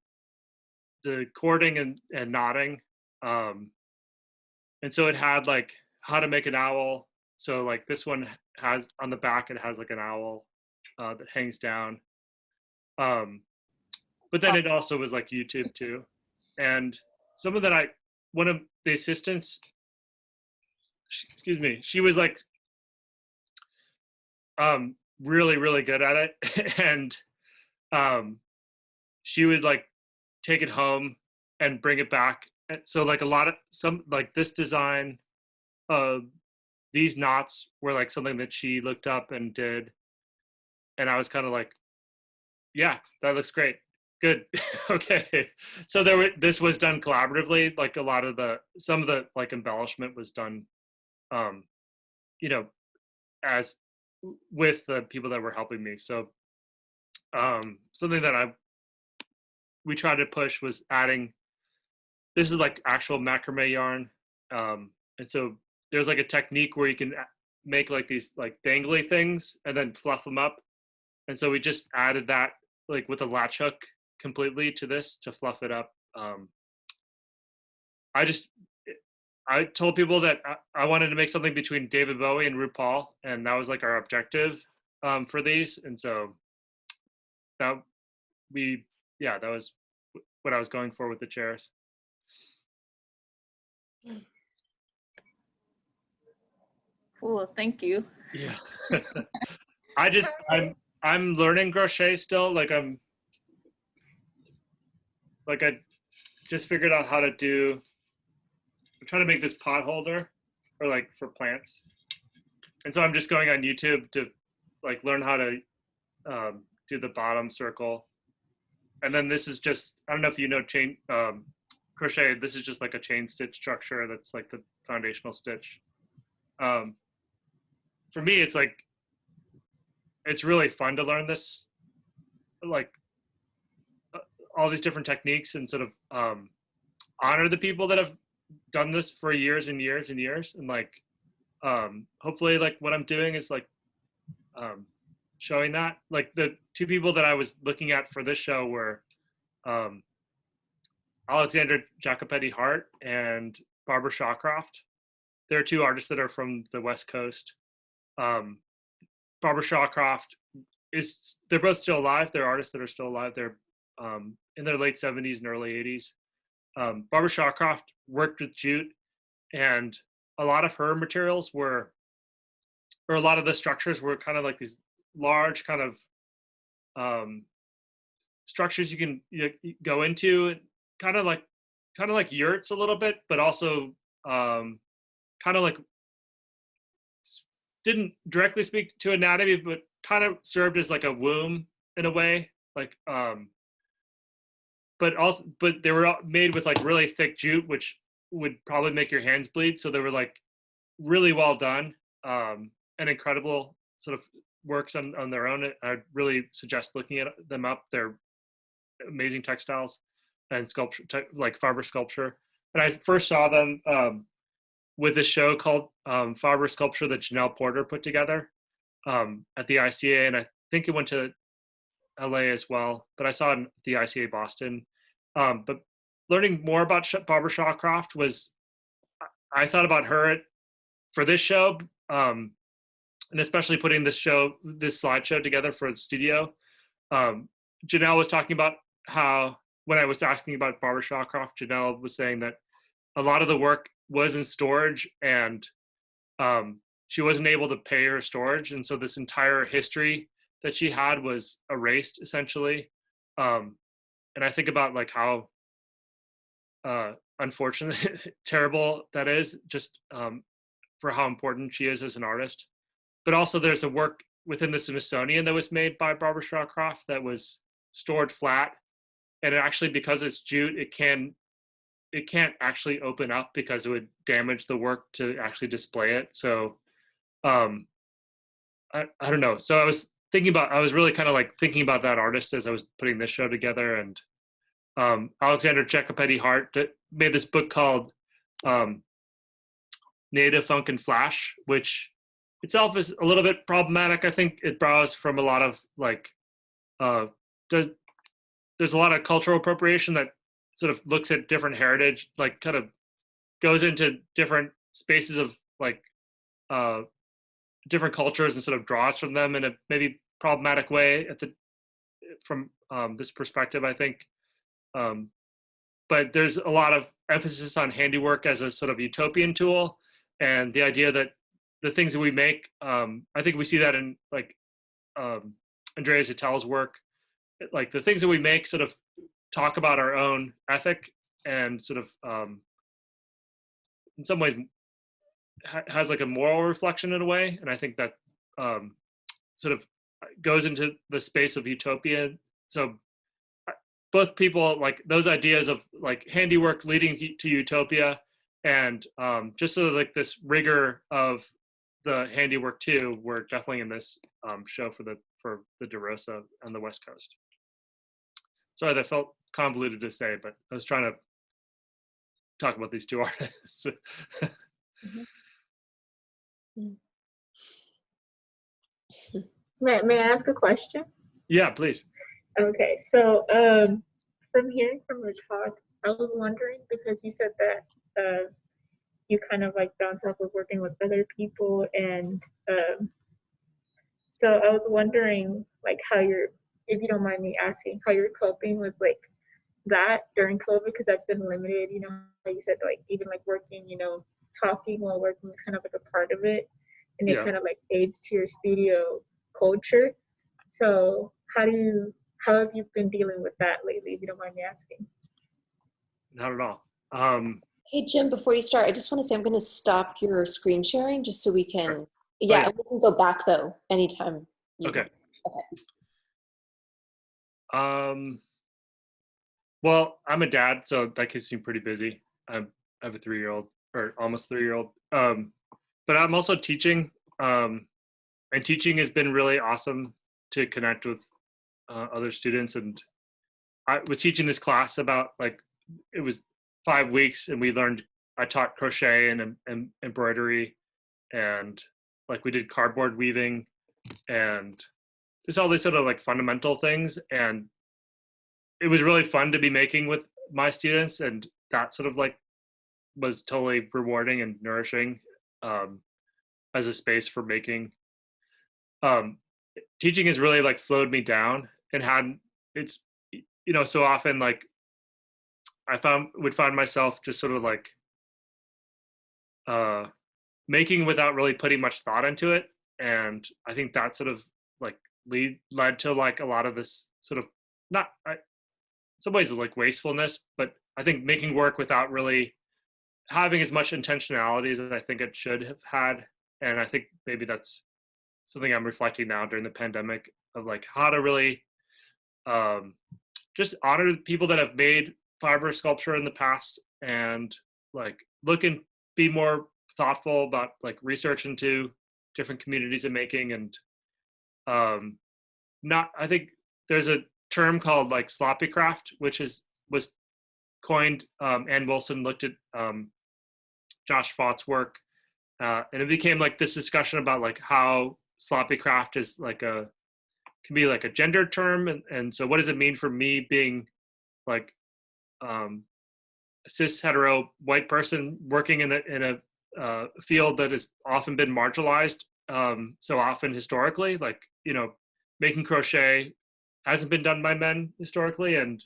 B: the cording and knotting. And so it had like how to make an owl. So like this one has on the back, it has like an owl that hangs down. But then it also was like YouTube too. And some of that one of the assistants, excuse me, she was like really, really good at it. And she would like take it home and bring it back. So like some like this design, these knots were like something that she looked up and did. And I was kind of like, yeah, that looks great. Good. Okay. So this was done collaboratively. Like some of the like embellishment was done, as with the people that were helping me. So something that we tried to push was adding, this is like actual macrame yarn. And so there's like a technique where you can make like these like dangly things and then fluff them up. And so we just added that like with a latch hook completely to this to fluff it up. I told people that I wanted to make something between David Bowie and RuPaul, and that was like our objective for these. And so that was what I was going for with the chairs.
F: Cool, thank you.
B: Yeah. I'm learning crochet still. I just figured out how to do, I'm trying to make this pot holder or like for plants. And so I'm just going on YouTube to like learn how to do the bottom circle. And then this is just, I don't know if you know chain crochet, this is just like a chain stitch structure that's like the foundational stitch. For me, it's like, it's really fun to learn this, like all these different techniques, and sort of honor the people that have done this for years and years and years. And like, hopefully like what I'm doing is like showing that. Like the two people that I was looking at for this show were Alexander Jacopetti Hart and Barbara Shawcroft. They're two artists that are from the West Coast. Barbara Shawcroft they're both still alive. They're artists that are still alive. They're in their late 70s and early 80s. Barbara Shawcroft worked with jute, and a lot of her materials a lot of the structures were kind of like these large kind of structures you can go into, kind of like yurts a little bit, but also kind of like didn't directly speak to anatomy, but kind of served as like a womb in a way, like but they were made with like really thick jute, which would probably make your hands bleed. So they were like really well done, and incredible sort of works on their own. I really suggest looking at them up. They're amazing textiles and sculpture, like fiber sculpture. And I first saw them with a show called Fiber Sculpture that Janelle Porter put together at the ICA, and I think it went to LA as well, but I saw it at the ICA Boston. But learning more about Barbara Shawcroft was, I thought about her for this show, and especially putting this slideshow together for the studio. Janelle was talking about how, when I was asking about Barbara Shawcroft, Janelle was saying that a lot of the work was in storage, and she wasn't able to pay her storage. And so this entire history that she had was erased essentially. And I think about like how unfortunate, terrible that is, just for how important she is as an artist. But also there's a work within the Smithsonian that was made by Barbara Shawcroft that was stored flat. And it actually, because it's jute, it can't actually open up because it would damage the work to actually display it. So I don't know. So I was really kind of like thinking about that artist as I was putting this show together. And Alexander Jacopetti Hart made this book called Native Funk and Flash, which itself is a little bit problematic. I think it borrows from a lot of like, there's a lot of cultural appropriation that sort of looks at different heritage, like kind of goes into different spaces of like different cultures and sort of draws from them in a maybe problematic way from this perspective, I think. But there's a lot of emphasis on handiwork as a sort of utopian tool, and the idea that the things that we make, I think we see that in like Andrea Zitel's work, like the things that we make sort of talk about our own ethic, and sort of in some ways has like a moral reflection in a way. And I think that sort of goes into the space of utopia. So both people, like those ideas of like handiwork leading to utopia, and just sort of like this rigor of the handiwork too were definitely in this show for the DeRosa on the West Coast. Sorry, that felt convoluted to say, but I was trying to talk about these two artists.
G: May I ask a question?
B: Yeah, please.
G: Okay, so from hearing from your talk, I was wondering, because you said that you kind of like bounce off of working with other people, and so I was wondering like how you're, if you don't mind me asking, how you're coping with like that during COVID, because that's been limited, you know, like you said, like even like working, you know, talking while working is kind of like a part of it, and it kind of like aids to your studio culture. So how have you been dealing with that lately, if you don't mind me asking?
B: Not at all.
A: Hey, Jim, before you start, I just want to say I'm going to stop your screen sharing just so we can,
B: Sure.
A: yeah,
B: yeah.
A: and we can go back though anytime.
B: Okay.
A: Okay.
B: Well, I'm a dad, so that keeps me pretty busy. I have a 3-year-old, or almost 3-year-old. But I'm also teaching, and teaching has been really awesome to connect with other students. And I was teaching this class about like, it was 5 weeks, and I taught crochet and embroidery, and like we did cardboard weaving and just all these sort of like fundamental things. And it was really fun to be making with my students, and that sort of like was totally rewarding and nourishing as a space for making. Teaching has really like slowed me down, and it's, you know, so often like I would find myself just sort of like making without really putting much thought into it. And I think that sort of like led to like a lot of this sort of some ways of like wastefulness, but I think making work without really having as much intentionality as I think it should have had. And I think maybe that's something I'm reflecting now during the pandemic, of like how to really just honor the people that have made fiber sculpture in the past, and like look and be more thoughtful about like research into different communities of making. And I think there's a term called like sloppy craft, which was coined. Ann Wilson looked at Josh Fott's work, and it became like this discussion about like how sloppy craft is like can be like a gender term, and so what does it mean for me being like a cis hetero white person working in a field that has often been marginalized so often historically, like, you know, making crochet hasn't been done by men historically. And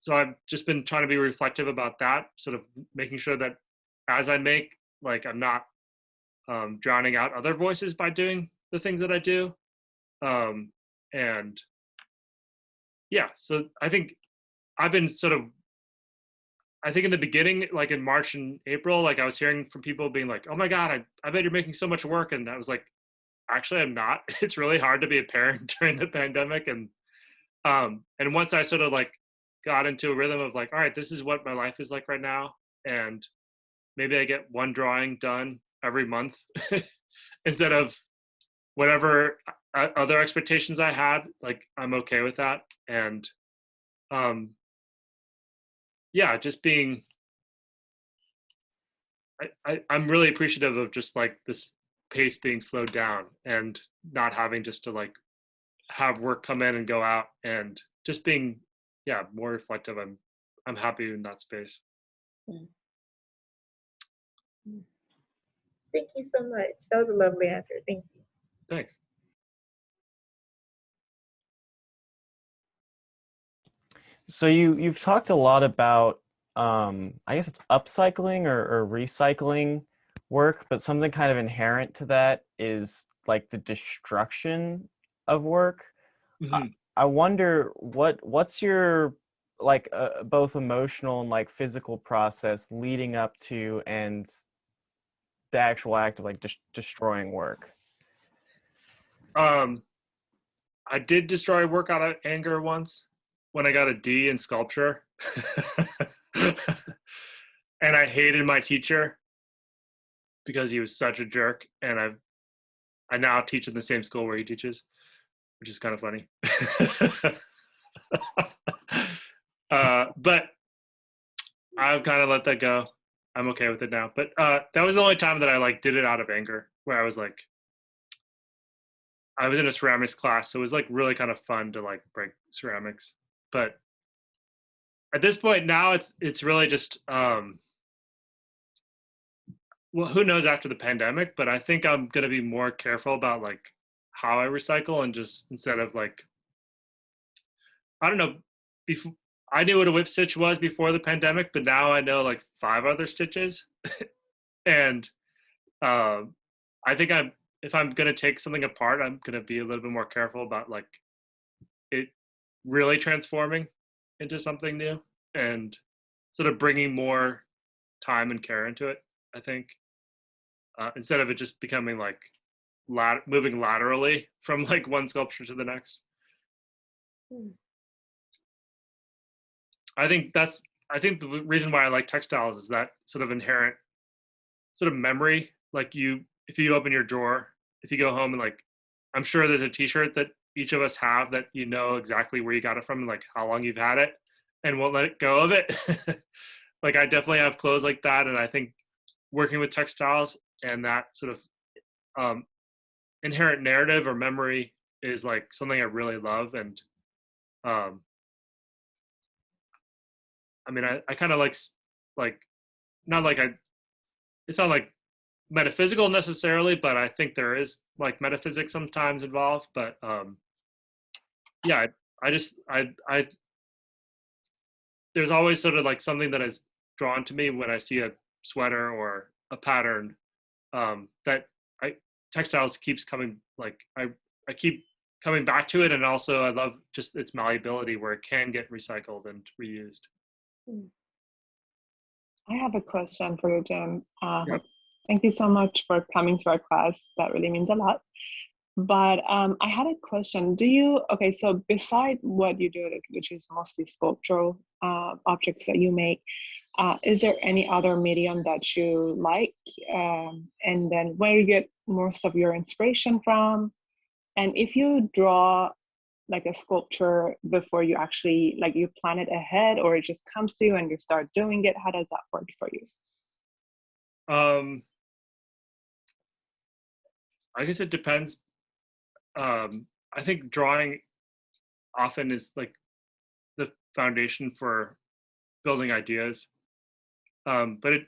B: so I've just been trying to be reflective about that, sort of making sure that as I make, like, I'm not drowning out other voices by doing the things that I do. And yeah, so I think I've been I think in the beginning, like in March and April, like I was hearing from people being like, oh my God, I bet you're making so much work. And I was like, actually, I'm not. It's really hard to be a parent during the pandemic. And once I sort of like got into a rhythm of like, all right, this is what my life is like right now. And maybe I get one drawing done every month instead of whatever other expectations I had, like I'm okay with that. And yeah, just being, I'm really appreciative of just like this pace being slowed down and not having just to like have work come in and go out, and just being, yeah, more reflective. I'm happy in that space.
G: Thank you so much. That was a lovely answer. Thank you.
B: Thanks.
H: So you've talked a lot about I guess it's upcycling or recycling work, but something kind of inherent to that is like the destruction of work.
B: Mm-hmm.
H: I wonder what's your like both emotional and like physical process leading up to and the actual act of like destroying work.
B: I did destroy work out of anger once when I got a D in sculpture. And I hated my teacher. because he was such a jerk, and I now teach in the same school where he teaches, which is kind of funny. But I've kind of let that go. I'm okay with it now. But that was the only time that I like did it out of anger, where I was like, I was in a ceramics class, so it was like really kind of fun to like break ceramics. But at this point now, it's really just well, who knows after the pandemic, but I think I'm gonna be more careful about like how I recycle, and just instead of like, I don't know, before I knew what a whip stitch was before the pandemic, but now I know like 5 other stitches. And I think if I'm gonna take something apart, I'm gonna be a little bit more careful about like it really transforming into something new, and sort of bringing more time and care into it, I think, instead of it just becoming like moving laterally from like one sculpture to the next. I think the reason why I like textiles is that sort of inherent sort of memory. Like if you open your drawer, if you go home and like, I'm sure there's a t-shirt that each of us have that you know exactly where you got it from and like how long you've had it and won't let it go of it. Like I definitely have clothes like that. And I think working with textiles and that sort of inherent narrative or memory is like something I really love. And I mean, I kind of like, not like it's not like metaphysical necessarily, but I think there is like metaphysics sometimes involved. But yeah, I there's always sort of like something that is drawn to me when I see a sweater or a pattern, that textiles keeps coming, like I keep coming back to it. And also I love just its malleability where it can get recycled and reused.
D: I have a question for you, Jim.
B: Yeah.
D: Thank you so much for coming to our class. That really means a lot. But I had a question. So beside what you do, which is mostly sculptural objects that you make, is there any other medium that you like? And then where you get most of your inspiration from? And if you draw like a sculpture before you actually, like you plan it ahead, or it just comes to you and you start doing it, how does that work for you?
B: I guess it depends. I think drawing often is like the foundation for building ideas. But it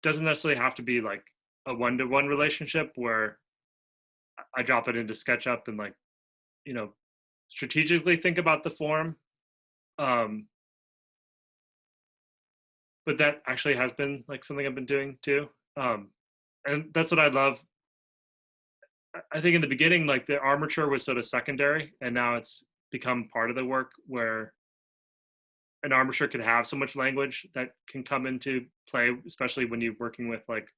B: doesn't necessarily have to be like a one-to-one relationship where I drop it into SketchUp and like, you know, strategically think about the form. But that actually has been like something I've been doing too. And that's what I love. I think in the beginning, like the armature was sort of secondary, and now it's become part of the work where an armature can have so much language that can come into play, especially when you're working with like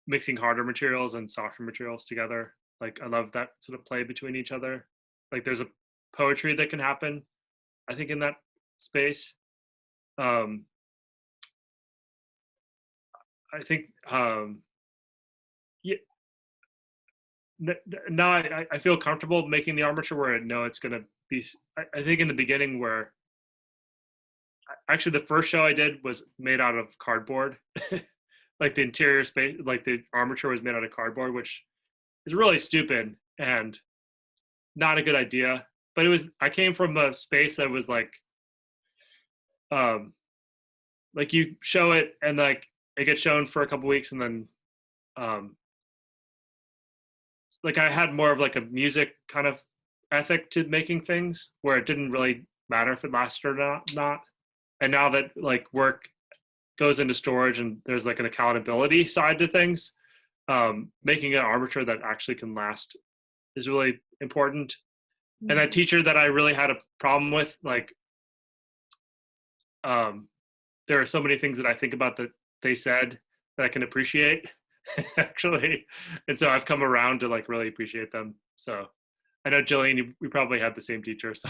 B: mixing harder materials and softer materials together. Like I love that sort of play between each other. Like there's a poetry that can happen, I think, in that space. I think yeah. Now I feel comfortable making the armature where I know it's going to be. I think in the beginning, where actually the first show I did was made out of cardboard. Like the interior space, like the armature was made out of cardboard, which is really stupid and not a good idea. But I came from a space that was like you show it and like it gets shown for a couple weeks, and then like I had more of like a music kind of ethic to making things where it didn't really matter if it lasted or not. And now that like work goes into storage and there's like an accountability side to things, making an armature that actually can last is really important. And that teacher that I really had a problem with, like, there are so many things that I think about that they said that I can appreciate actually. And so I've come around to like really appreciate them. So I know Jillian, we probably had the same teacher. So.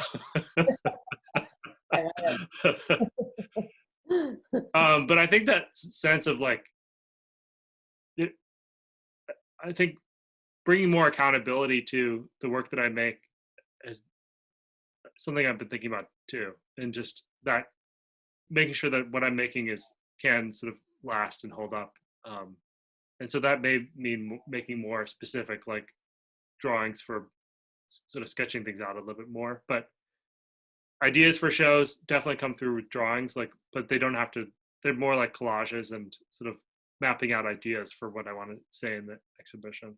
B: But I think that sense of like I think bringing more accountability to the work that I make is something I've been thinking about too, and just that making sure that what I'm making can sort of last and hold up. And so that may mean making more specific, like drawings for sort of sketching things out a little bit more. But ideas for shows definitely come through with drawings, like, but they don't have to. They're more like collages and sort of mapping out ideas for what I want to say in the exhibition.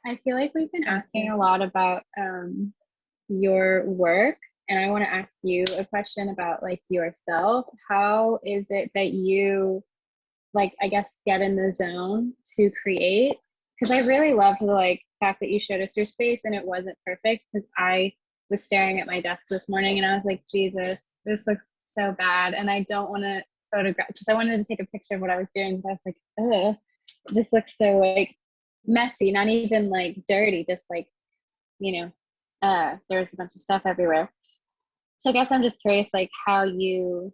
I: I feel like we've been asking a lot about your work, and I want to ask you a question about like yourself. How is it that you, like, I guess, get in the zone to create? Because I really loved the like fact that you showed us your space and it wasn't perfect, because I was staring at my desk this morning and I was like, Jesus, this looks so bad, and I don't want to photograph, because I wanted to take a picture of what I was doing, but I was like, ugh, this looks so like messy, not even like dirty, just like, you know, there's a bunch of stuff everywhere. So I guess I'm just curious, like, how you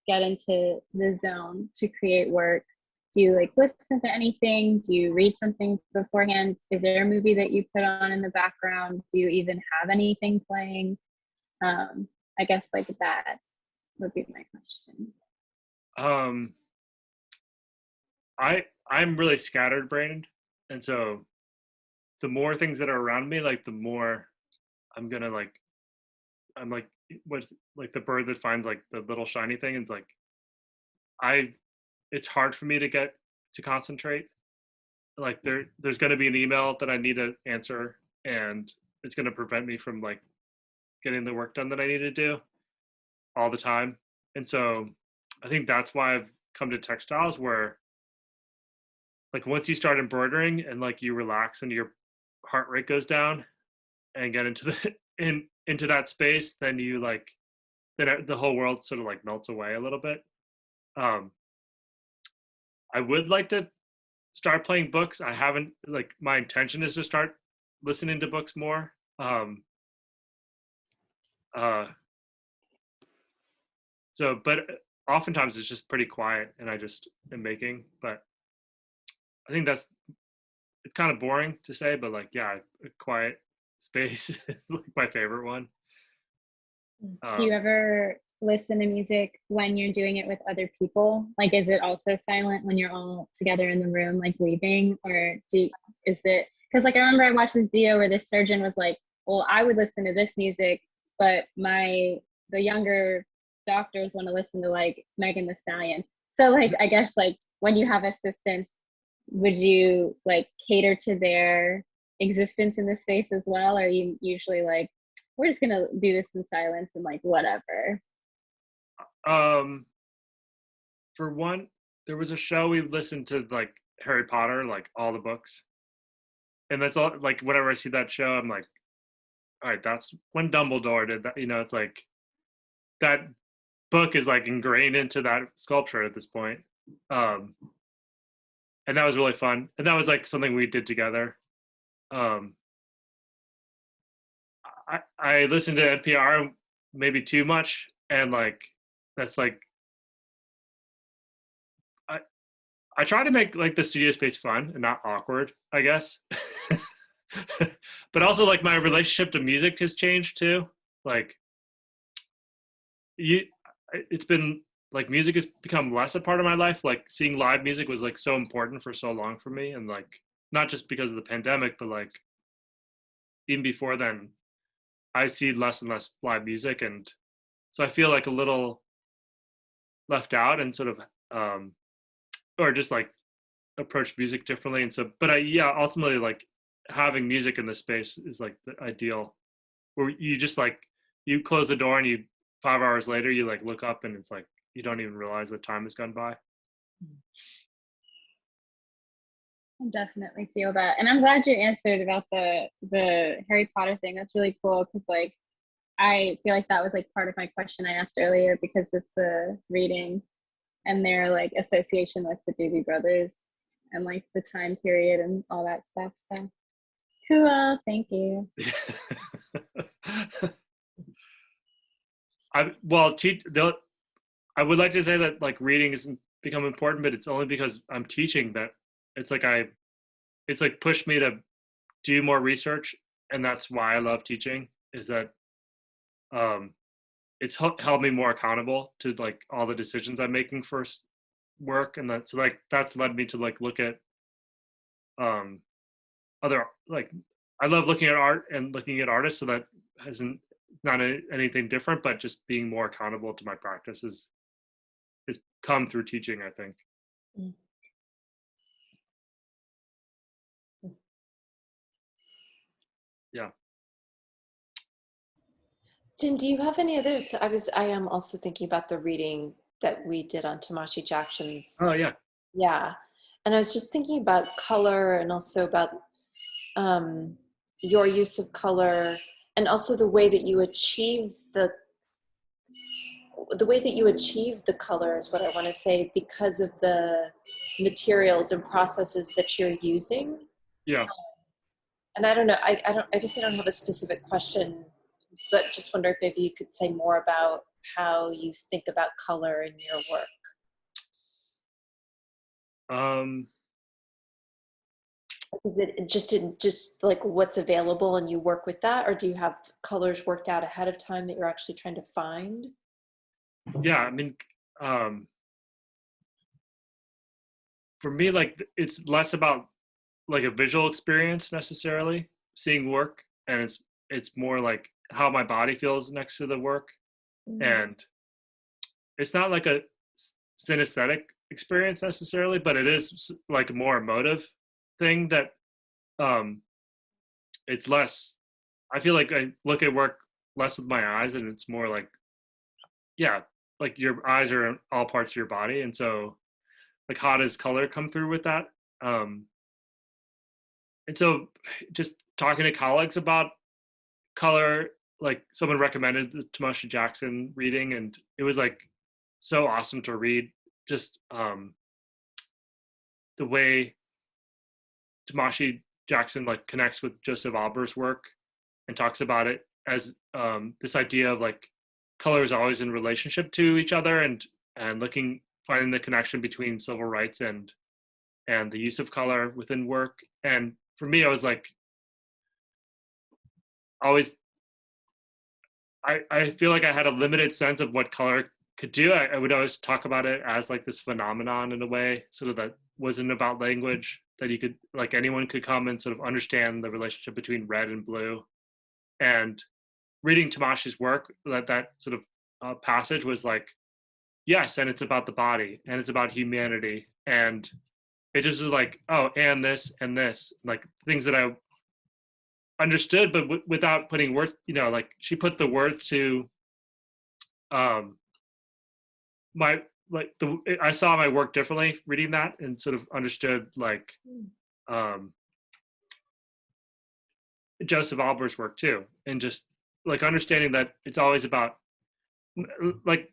I: get into the zone to create work. Do you like listen to anything? Do you read something beforehand? Is there a movie that you put on in the background? Do you even have anything playing? I guess like that would be my question.
B: I'm really scattered-brained, and so the more things that are around me, like the more I'm like what's like the bird that finds like the little shiny thing. It's like it's hard for me to get to concentrate. Like there's going to be an email that I need to answer, and it's going to prevent me from like getting the work done that I need to do all the time. And so I think that's why I've come to textiles, where like once you start embroidering and like you relax and your heart rate goes down and get into into that space, then you like, then the whole world sort of like melts away a little bit. I would like to start playing books. I haven't, like, my intention is to start listening to books more. So, but oftentimes it's just pretty quiet and I just am making, but I think it's kind of boring to say, but like, yeah, a quiet space is like my favorite one.
I: Do you ever listen to music when you're doing it with other people? Like, is it also silent when you're all together in the room, like weaving, or is it, because like I remember I watched this video where this surgeon was like, well, I would listen to this music, but the younger doctors want to listen to like Megan Thee Stallion. So like, I guess like when you have assistants, would you like cater to their existence in the space as well? Or are you usually like, we're just gonna do this in silence and like whatever?
B: For one, there was a show we listened to, like Harry Potter, like all the books, and that's all. Like whenever I see that show, I'm like, all right, that's when Dumbledore did that. You know, it's like that book is like ingrained into that sculpture at this point. And that was really fun, and that was like something we did together. I listened to NPR maybe too much, and like that's like I try to make like the studio space fun and not awkward, I guess. But also like my relationship to music has changed too. Like it's been like music has become less a part of my life. Like seeing live music was like so important for so long for me, and like not just because of the pandemic, but like even before then, I see less and less live music, and so I feel like a little left out and sort of or just like approach music differently. And so, but ultimately like having music in the space is like the ideal, where you just like, you close the door and 5 hours later, you like look up and it's like, you don't even realize the time has gone by.
I: I definitely feel that. And I'm glad you answered about the Harry Potter thing. That's really cool, because like, I feel like that was like part of my question I asked earlier, because it's the reading and their like association with the Doobie Brothers and like the time period and all that stuff. So cool, thank you. I
B: would like to say that like reading is become important, but it's only because I'm teaching that it's like pushed me to do more research, and that's why I love teaching, is that it's held me more accountable to like all the decisions I'm making for work, and that's led me to like look at other, like, I love looking at art and looking at artists, so that hasn't not anything different, but just being more accountable to my practices is come through teaching, I think. Yeah.
A: Jim, do you have any other? I am also thinking about the reading that we did on Tamashi Jackson's.
B: Oh yeah.
A: Yeah, and I was just thinking about color, and also about your use of color, and also the way that you achieve the color is what I want to say, because of the materials and processes that you're using.
B: Yeah.
A: And I don't know, I guess I don't have a specific question, but just wonder if maybe you could say more about how you think about color in your work. Is it just like what's available and you work with that, or do you have colors worked out ahead of time that you're actually trying to find?
B: Yeah, I mean, for me, like, it's less about like a visual experience necessarily, seeing work, and it's more like how my body feels next to the work. And it's not like a synesthetic experience necessarily, but it is like a more emotive thing that it's less, I feel like I look at work less with my eyes, and it's more like, yeah, like your eyes are in all parts of your body, and so like how does color come through with that? And so just talking to colleagues about color, like someone recommended the Tamashi Jackson reading, and it was like so awesome to read, just the way Tamashi Jackson like connects with Joseph Auber's work and talks about it as this idea of like color is always in relationship to each other, and finding the connection between civil rights and the use of color within work. And for me, I was like, always, I feel like I had a limited sense of what color could do. I would always talk about it as like this phenomenon in a way, sort of that wasn't about language, that you could, like, anyone could come and sort of understand the relationship between red and blue. And reading Tamashi's work, that sort of passage was like, yes, and it's about the body, and it's about humanity, and it just was like, oh, and this, like things that I understood, but without putting words, like she put the words to I saw my work differently reading that, and sort of understood like Joseph Auber's work too, and just like understanding that it's always about like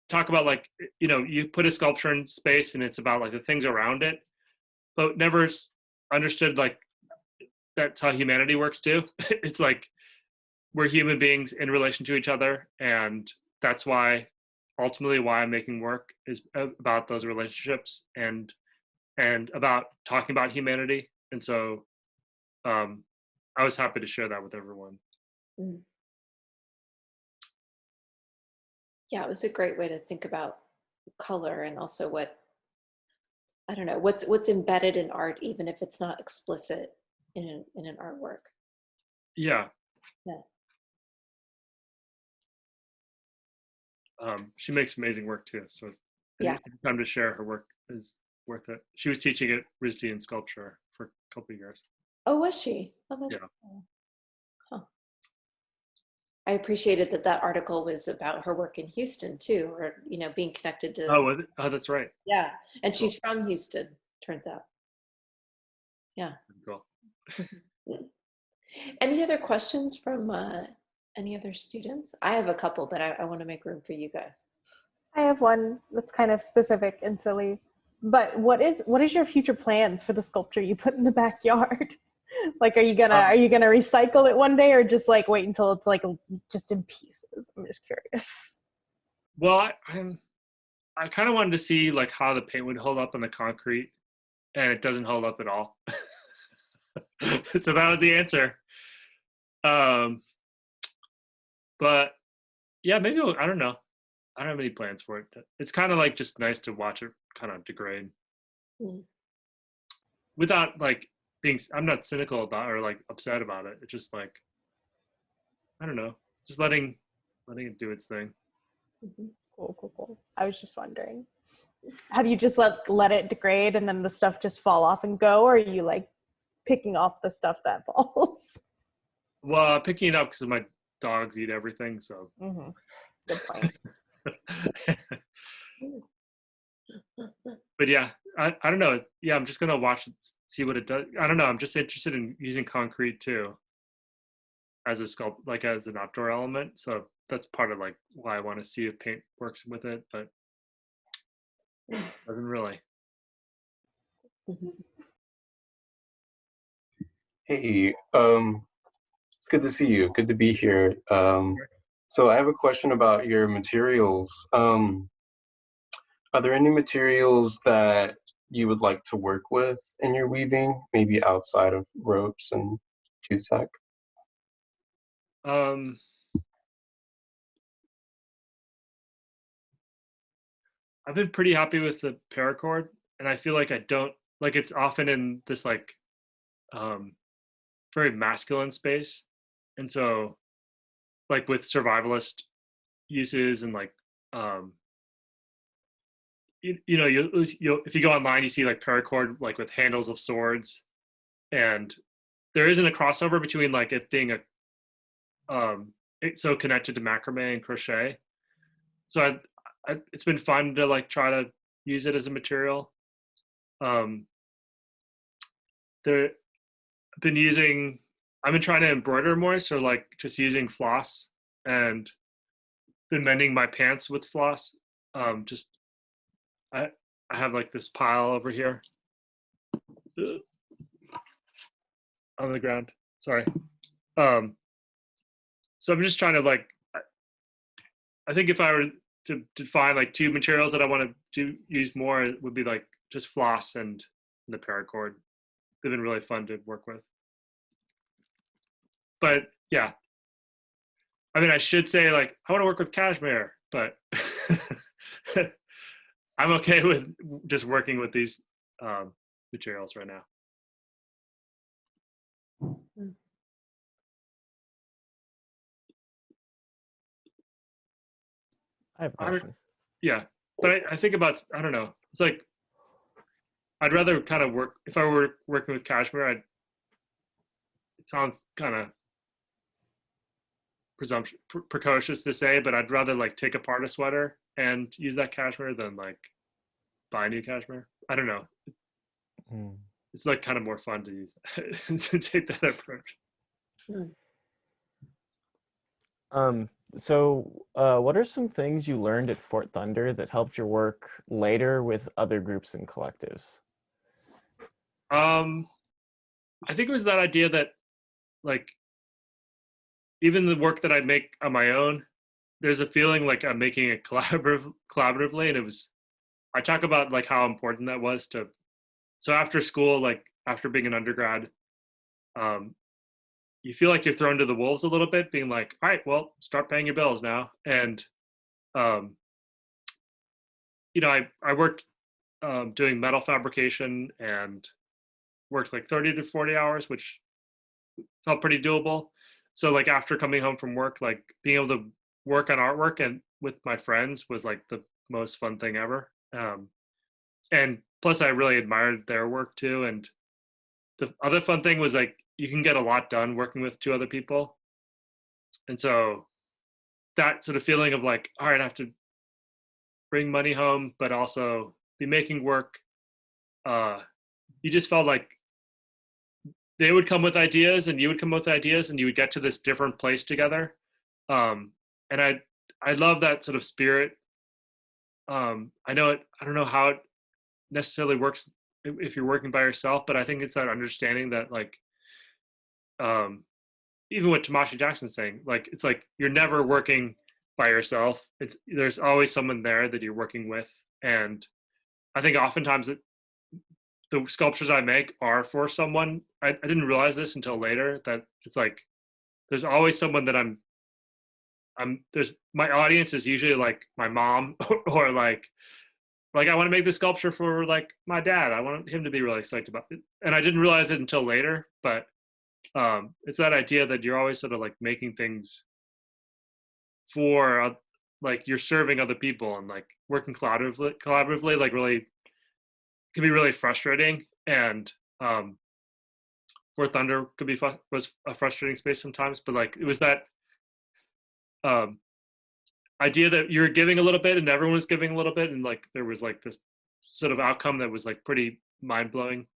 B: talk about like, you put a sculpture in space and it's about like the things around it, but never understood like that's how humanity works too. It's like we're human beings in relation to each other, and that's why ultimately why I'm making work is about those relationships and about talking about humanity. And so I was happy to share that with everyone.
A: Yeah, it was a great way to think about color, and also what's embedded in art, even if it's not explicit in an artwork.
B: Yeah.
A: Yeah.
B: She makes amazing work too. So
A: yeah,
B: time to share her work is worth it. She was teaching at RISD in sculpture for a couple of years.
A: Oh, was she? Oh, that's
B: yeah.
A: Cool. Huh. I appreciated that article was about her work in Houston too, or being connected to.
B: Oh, was it? Oh, that's right.
A: Yeah, and she's from Houston, turns out. Yeah.
B: Cool.
A: Any other questions from any other students? I have a couple, but I want to make room for you guys.
J: I have one that's kind of specific and silly, but what is your future plans for the sculpture you put in the backyard? Like, are you gonna recycle it one day, or just like wait until it's like just in pieces? I'm just curious.
B: Well, I kind of wanted to see like how the paint would hold up on the concrete, and it doesn't hold up at all. So that was the answer. But yeah, maybe I don't know. I don't have any plans for it. It's kind of like just nice to watch it kind of degrade without like being. I'm not cynical about or like upset about it. It's just like, I don't know, just letting it do its thing.
J: Cool. I was just wondering, have you just let it degrade and then the stuff just fall off and go, or are you like picking off the stuff that falls?
B: Well, picking it up because my dogs eat everything. So.
J: Good point.
B: But yeah, I don't know. Yeah, I'm just gonna watch it, see what it does. I don't know. I'm just interested in using concrete too as a sculpt, like as an outdoor element. So that's part of like why I want to see if paint works with it, but doesn't really.
K: Hey, it's good to see you. Good to be here. So I have a question about your materials. Are there any materials that you would like to work with in your weaving, maybe outside of ropes and jute tack?
B: I've been pretty happy with the paracord, and I feel like I don't like it's often in this like very masculine space, and so like with survivalist uses and like you know you'll if you go online you see like paracord like with handles of swords, and there isn't a crossover between like it being a it's so connected to macrame and crochet. So it's been fun to like try to use it as a material. I've been trying to embroider more, so like just using floss, and been mending my pants with floss. Just I have like this pile over here on the ground. Sorry. So I'm just trying to like, I think if I were to find like two materials that I want to use more, it would be like just floss and the paracord. They've been really fun to work with. But yeah, I mean, I should say like, I want to work with cashmere, but I'm okay with just working with these materials right now.
H: I have a question.
B: Yeah, but I think about, I don't know. It's like, I'd rather kind of work, if I were working with cashmere, it sounds kind of precocious to say, but I'd rather like take apart a sweater and use that cashmere than like buy new cashmere. I don't know. It's like kind of more fun to use to take that approach.
H: So what are some things you learned at Fort Thunder that helped your work later with other groups and collectives?
B: I think it was that idea that like even the work that I make on my own, there's a feeling like I'm making it collaboratively, and I talk about like how important that was to. So after school, like after being an undergrad, you feel like you're thrown to the wolves a little bit, being like, all right, well, start paying your bills now. And, you know, I worked doing metal fabrication and worked like 30 to 40 hours, which felt pretty doable. So like after coming home from work, like being able to work on artwork and with my friends was like the most fun thing ever. And plus I really admired their work too. And the other fun thing was like, you can get a lot done working with two other people. And so that sort of feeling of like, all right, I have to bring money home, but also be making work. You just felt like they would come with ideas and you would come with ideas and you would get to this different place together. And I love that sort of spirit. I don't know how it necessarily works if you're working by yourself, but I think it's that understanding that like, even what Tamashi Jackson's saying, like, it's like, you're never working by yourself. There's always someone there that you're working with. And I think oftentimes the sculptures I make are for someone. I didn't realize this until later, that it's like, there's always someone that there's my audience is usually like my mom or like I want to make this sculpture for like my dad. I want him to be really psyched about it. And I didn't realize it until later, but it's that idea that you're always sort of like making things for like you're serving other people, and like working collaboratively like really can be really frustrating. And War Thunder could be was a frustrating space sometimes, but like it was that idea that you're giving a little bit and everyone was giving a little bit, and like there was like this sort of outcome that was like pretty mind-blowing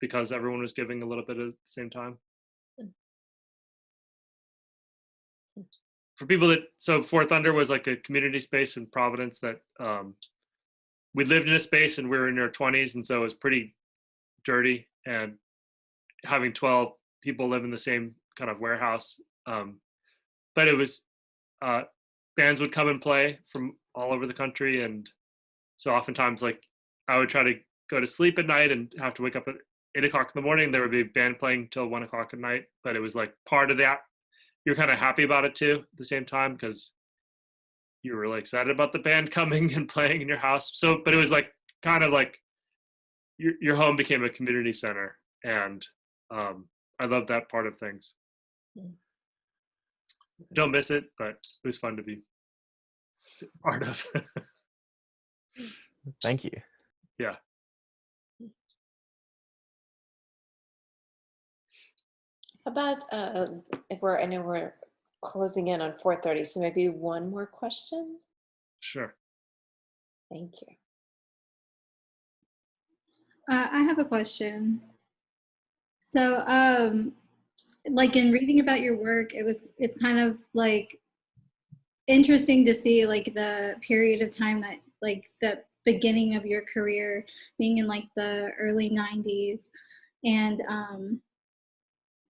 B: because everyone was giving a little bit at the same time. For people that, so Four Thunder was like a community space in Providence that we lived in a space and we were in our 20s, and so it was pretty dirty, and having 12 people live in the same kind of warehouse. But it was, bands would come and play from all over the country, and so oftentimes like I would try to go to sleep at night and have to wake up at 8 o'clock in the morning. There would be a band playing till 1 o'clock at night, but it was like part of that. You're kind of happy about it too at the same time because you were really excited about the band coming and playing in your house. So, but it was like kind of like your home became a community center, and I love that part of things. Don't miss it, but it was fun to be part of.
H: Thank you.
B: Yeah.
A: How about if I know we're closing in on 4:30, so maybe one more question?
B: Sure.
A: Thank you.
L: I have a question. So, like in reading about your work, it's kind of like interesting to see like the period of time that like the beginning of your career being in like the early 90s, and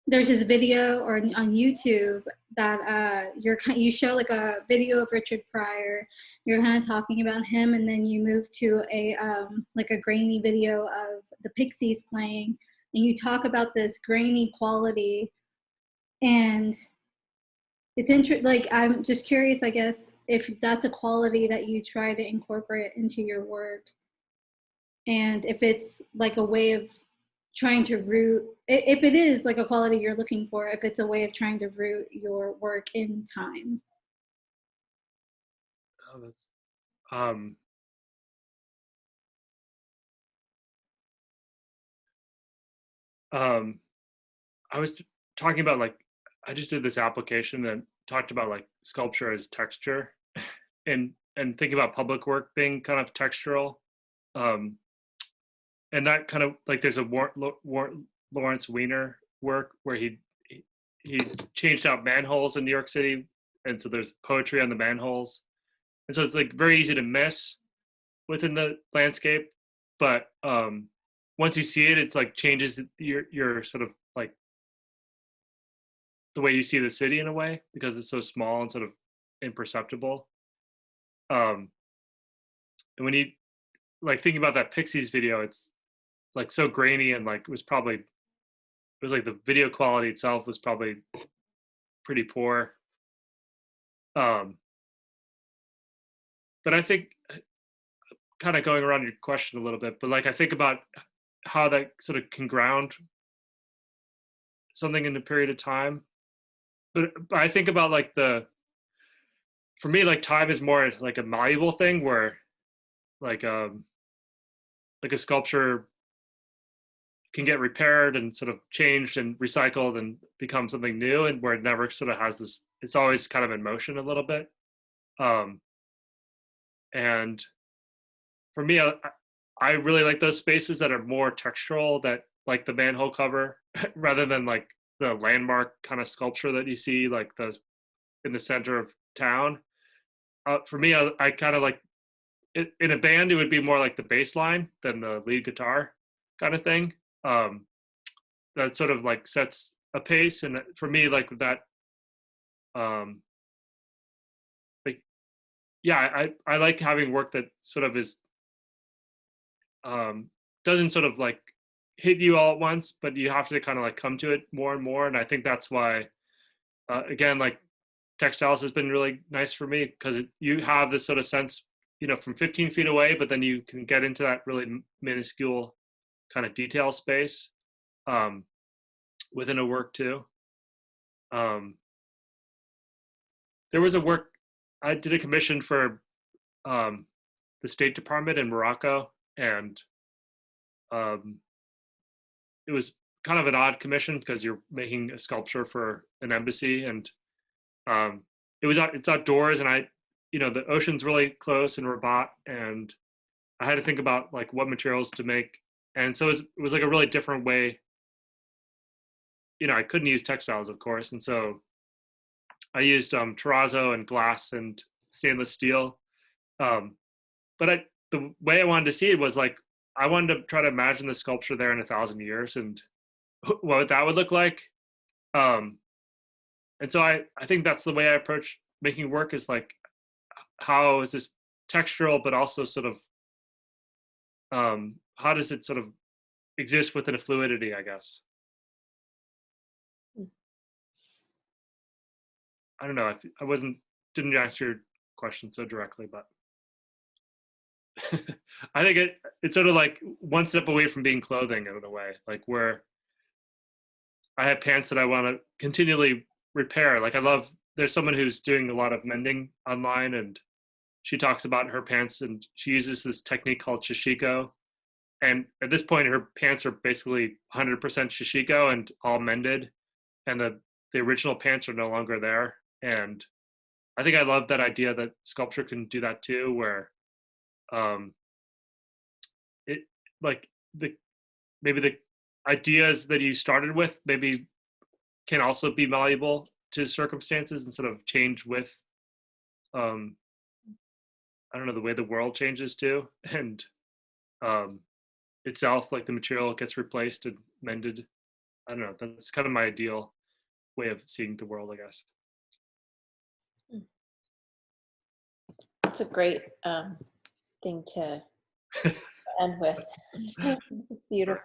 L: there's this video or on YouTube that you show like a video of Richard Pryor. You're kind of talking about him, and then you move to a like a grainy video of the Pixies playing, and you talk about this grainy quality. And it's like I'm just curious, I guess, if that's a quality that you try to incorporate into your work, and if it's like a way of trying to root, if it is like a quality you're looking for, if it's a way of trying to root your work in time.
B: Oh, that's I was talking about like I just did this application and talked about like sculpture as texture, and thinking about public work being kind of textural, and that kind of like there's a Lawrence Weiner work where he changed out manholes in New York City, and so there's poetry on the manholes, and so it's like very easy to miss within the landscape, but once you see it, it's like changes your sort of like the way you see the city in a way, because it's so small and sort of imperceptible. And when you like thinking about that Pixies video, it's like so grainy, and like it was like the video quality itself was probably pretty poor. But I think kind of going around your question a little bit, but like I think about how that sort of can ground something in a period of time. But I think about like for me, like time is more like a malleable thing where like a sculpture can get repaired and sort of changed and recycled and become something new, and where it never sort of has this, it's always kind of in motion a little bit. And for me, I really like those spaces that are more textural, that like the manhole cover rather than like the landmark kind of sculpture that you see like in the center of town. For me, I kind of like it, in a band, it would be more like the bass line than the lead guitar kind of thing. That sort of like sets a pace, and for me, like that, like yeah, I like having work that sort of is doesn't sort of like hit you all at once, but you have to kind of like come to it more and more. And I think that's why, again, like textiles has been really nice for me, because you have this sort of sense, you know, from 15 feet away, but then you can get into that really minuscule kind of detail space within a work too. There was a work, I did a commission for the State Department in Morocco, and it was kind of an odd commission because you're making a sculpture for an embassy, and it's outdoors, and you know, the ocean's really close in Rabat, and I had to think about like what materials to make, and so it was like a really different way. You know, I couldn't use textiles, of course, and so I used terrazzo and glass and stainless steel. But the way I wanted to see it was like, I wanted to try to imagine the sculpture there in 1,000 years and what that would look like. And so I think that's the way I approach making work, is like, how is this textural, but also sort of, how does it sort of exist within a fluidity, I guess. I don't know. I didn't answer your question so directly, but I think it's sort of like one step away from being clothing in a way, like where I have pants that I want to continually repair. Like there's someone who's doing a lot of mending online, and she talks about her pants, and she uses this technique called shishiko. And at this point, her pants are basically 100% shishiko and all mended, and the original pants are no longer there. And I think I love that idea that sculpture can do that too, where it like maybe the ideas that you started with maybe can also be malleable to circumstances and sort of change with I don't know, the way the world changes too, and itself, like the material gets replaced and mended. I don't know, that's kind of my ideal way of seeing the world, I guess.
A: That's a great thing to end with. It's beautiful.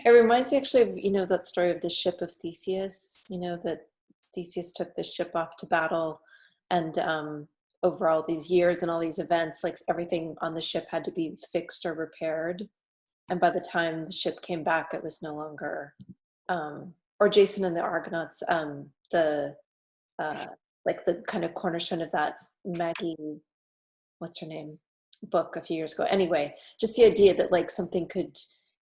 A: It reminds me actually of, you know, that story of the ship of Theseus, you know, that Theseus took the ship off to battle, and over all these years and all these events, like everything on the ship had to be fixed or repaired. And by the time the ship came back, it was no longer, or Jason and the Argonauts, like the kind of cornerstone of that Maggie, what's her name, book a few years ago. Anyway, just the idea that like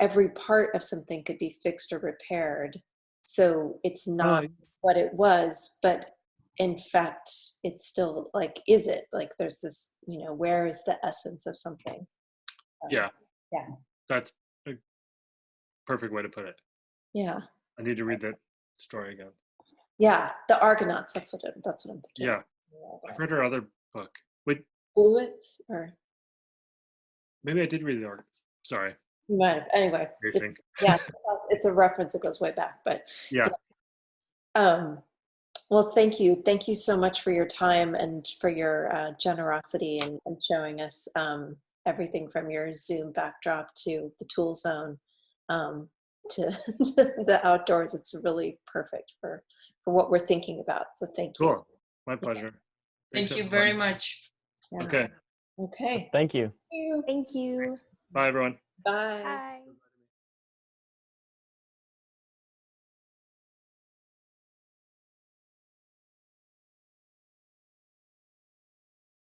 A: every part of something could be fixed or repaired. So it's not what it was, but in fact, it's still like, is it? Like there's this, you know, where is the essence of something?
B: Yeah.
A: Yeah.
B: That's a perfect way to put it.
A: Yeah.
B: I need to read that story again.
A: Yeah, the Argonauts. That's what I'm thinking.
B: Yeah, I've read her other book. Wait,
A: Bluets, or
B: maybe I did read the Argonauts. Sorry.
A: Anyway, it's a reference that goes way back, but
B: yeah.
A: Well, thank you so much for your time and for your generosity and showing us everything from your Zoom backdrop to the tool zone to the outdoors. It's really perfect for what we're thinking about. So thank you.
B: Cool. My pleasure.
C: Thank you very much.
A: Yeah.
B: Okay.
A: Okay.
H: Thank you.
J: Thank you.
B: Thanks. Bye, everyone.
A: Bye.
J: Bye.